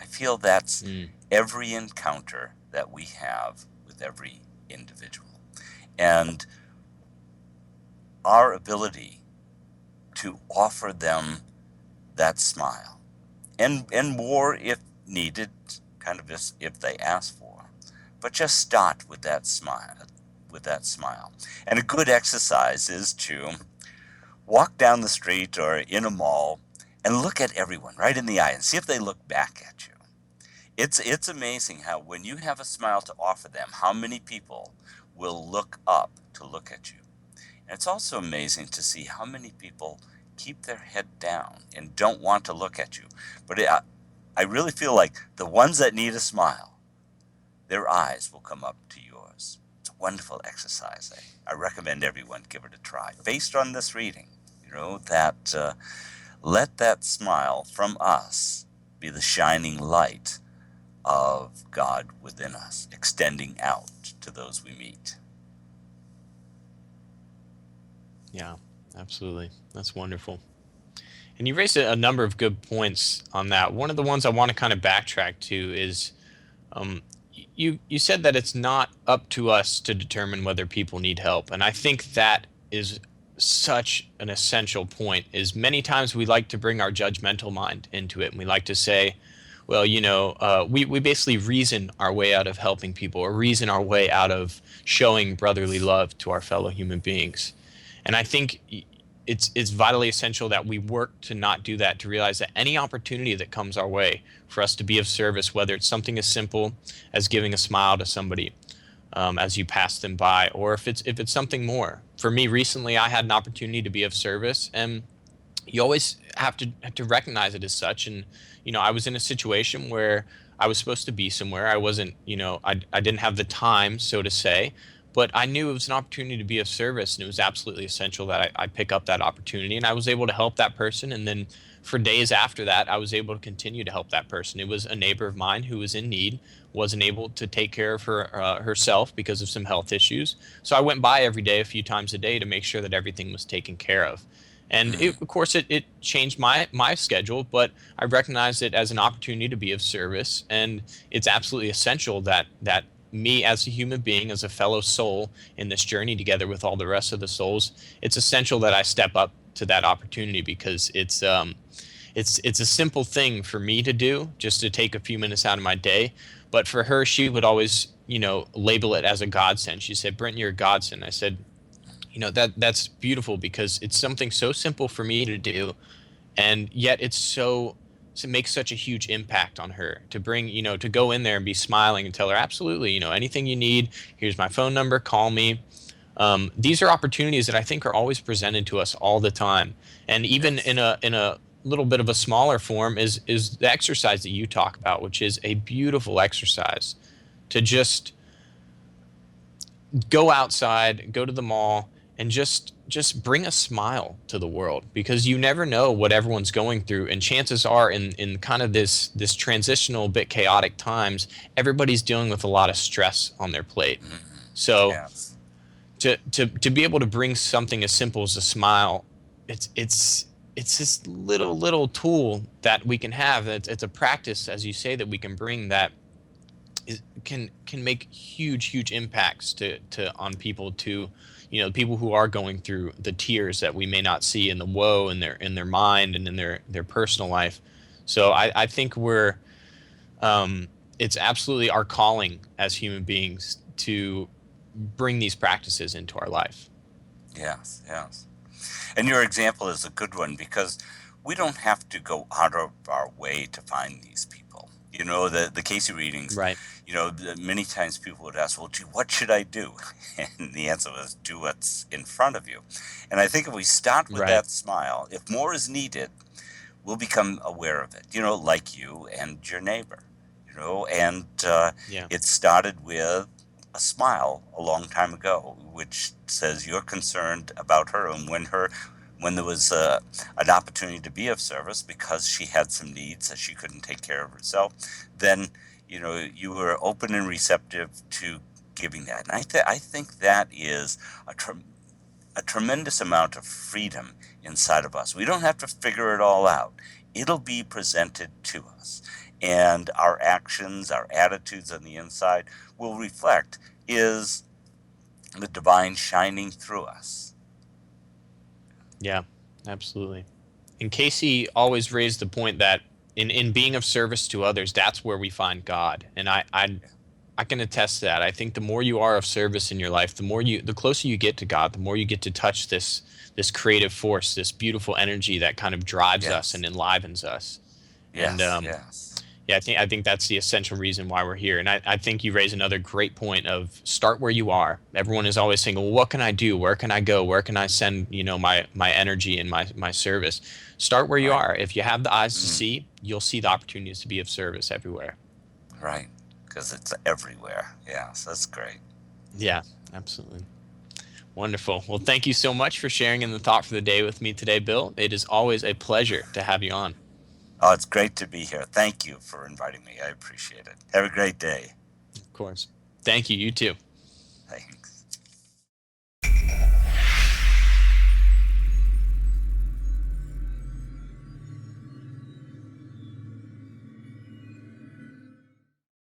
I feel that's every encounter that we have with every individual. And our ability to offer them that smile, and more if needed, kind of if they ask for. But just start with that smile. And a good exercise is to walk down the street or in a mall and look at everyone right in the eye and see if they look back at you. It's amazing how when you have a smile to offer them, how many people will look up to look at you. And it's also amazing to see how many people keep their head down and don't want to look at you. But I really feel like the ones that need a smile, their eyes will come up to yours. It's a wonderful exercise. I recommend everyone give it a try. Based on this reading, that let that smile from us be the shining light of God within us, extending out to those we meet. Yeah, absolutely. That's wonderful. And you raised a number of good points on that. One of the ones I want to kind of backtrack to is you said that it's not up to us to determine whether people need help. And I think that is such an essential point. Is many times we like to bring our judgmental mind into it, and we like to say, well, we basically reason our way out of helping people, or reason our way out of showing brotherly love to our fellow human beings. And I think it's vitally essential that we work to not do that, to realize that any opportunity that comes our way for us to be of service, whether it's something as simple as giving a smile to somebody as you pass them by, or if it's something more. For me, recently, I had an opportunity to be of service, and you always have to recognize it as such. And I was in a situation where I was supposed to be somewhere. I wasn't, I didn't have the time, so to say, but I knew it was an opportunity to be of service, and it was absolutely essential that I pick up that opportunity. And I was able to help that person, and then for days after that, I was able to continue to help that person. It was a neighbor of mine who was in need, wasn't able to take care of herself because of some health issues. So I went by every day, a few times a day, to make sure that everything was taken care of. And of course, it changed my schedule, but I recognized it as an opportunity to be of service. And it's absolutely essential that me, as a human being, as a fellow soul in this journey together with all the rest of the souls, it's essential that I step up to that opportunity, because it's a simple thing for me to do, just to take a few minutes out of my day. But for her, she would always, label it as a godsend. She said, "Brenton, you're a godsend." I said, that's beautiful, because it's something so simple for me to do, and yet it makes such a huge impact on her, to bring, to go in there and be smiling and tell her, absolutely, anything you need, here's my phone number, call me. These are opportunities that I think are always presented to us all the time. And even in a little bit of a smaller form is the exercise that you talk about, which is a beautiful exercise, to just go outside, go to the mall, and just bring a smile to the world, because you never know what everyone's going through. And chances are, in kind of this transitional, bit chaotic times, everybody's dealing with a lot of stress on their plate. So Yes. to be able to bring something as simple as a smile, it's this little tool that we can have. It's a practice, as you say, that we can bring, that can make huge impacts on people, to people who are going through the tears that we may not see, in the woe in their mind and in their personal life. So I think it's absolutely our calling as human beings to bring these practices into our life. Yes. And your example is a good one, because we don't have to go out of our way to find these people. The Cayce readings, right? Many times people would ask, well, gee, what should I do? And the answer was, do what's in front of you. And I think if we start with that smile, if more is needed, we'll become aware of it, like you and your neighbor, and it started with a smile a long time ago, which says you're concerned about her. And when there was an opportunity to be of service because she had some needs that she couldn't take care of herself, then you were open and receptive to giving that. And I think that is a tremendous amount of freedom inside of us. We don't have to figure it all out. It'll be presented to us. And our actions, our attitudes on the inside will reflect, is the divine shining through us. Yeah, absolutely. And Cayce always raised the point that in being of service to others, that's where we find God. And I can attest to that. I think the more you are of service in your life, the closer you get to God, the more you get to touch this creative force, this beautiful energy that kind of drives us and enlivens us. Yes, and yes. Yeah, I think that's the essential reason why we're here. And I think you raise another great point of start where you are. Everyone is always saying, well, what can I do? Where can I go? Where can I send, my energy and my service? Start where you are. If you have the eyes to see, you'll see the opportunities to be of service everywhere. Right, because it's everywhere. Yes, that's great. Yeah, absolutely. Wonderful. Well, thank you so much for sharing in the thought for the day with me today, Bill. It is always a pleasure to have you on. Oh, it's great to be here. Thank you for inviting me. I appreciate it. Have a great day. Of course. Thank you. You too. Thanks.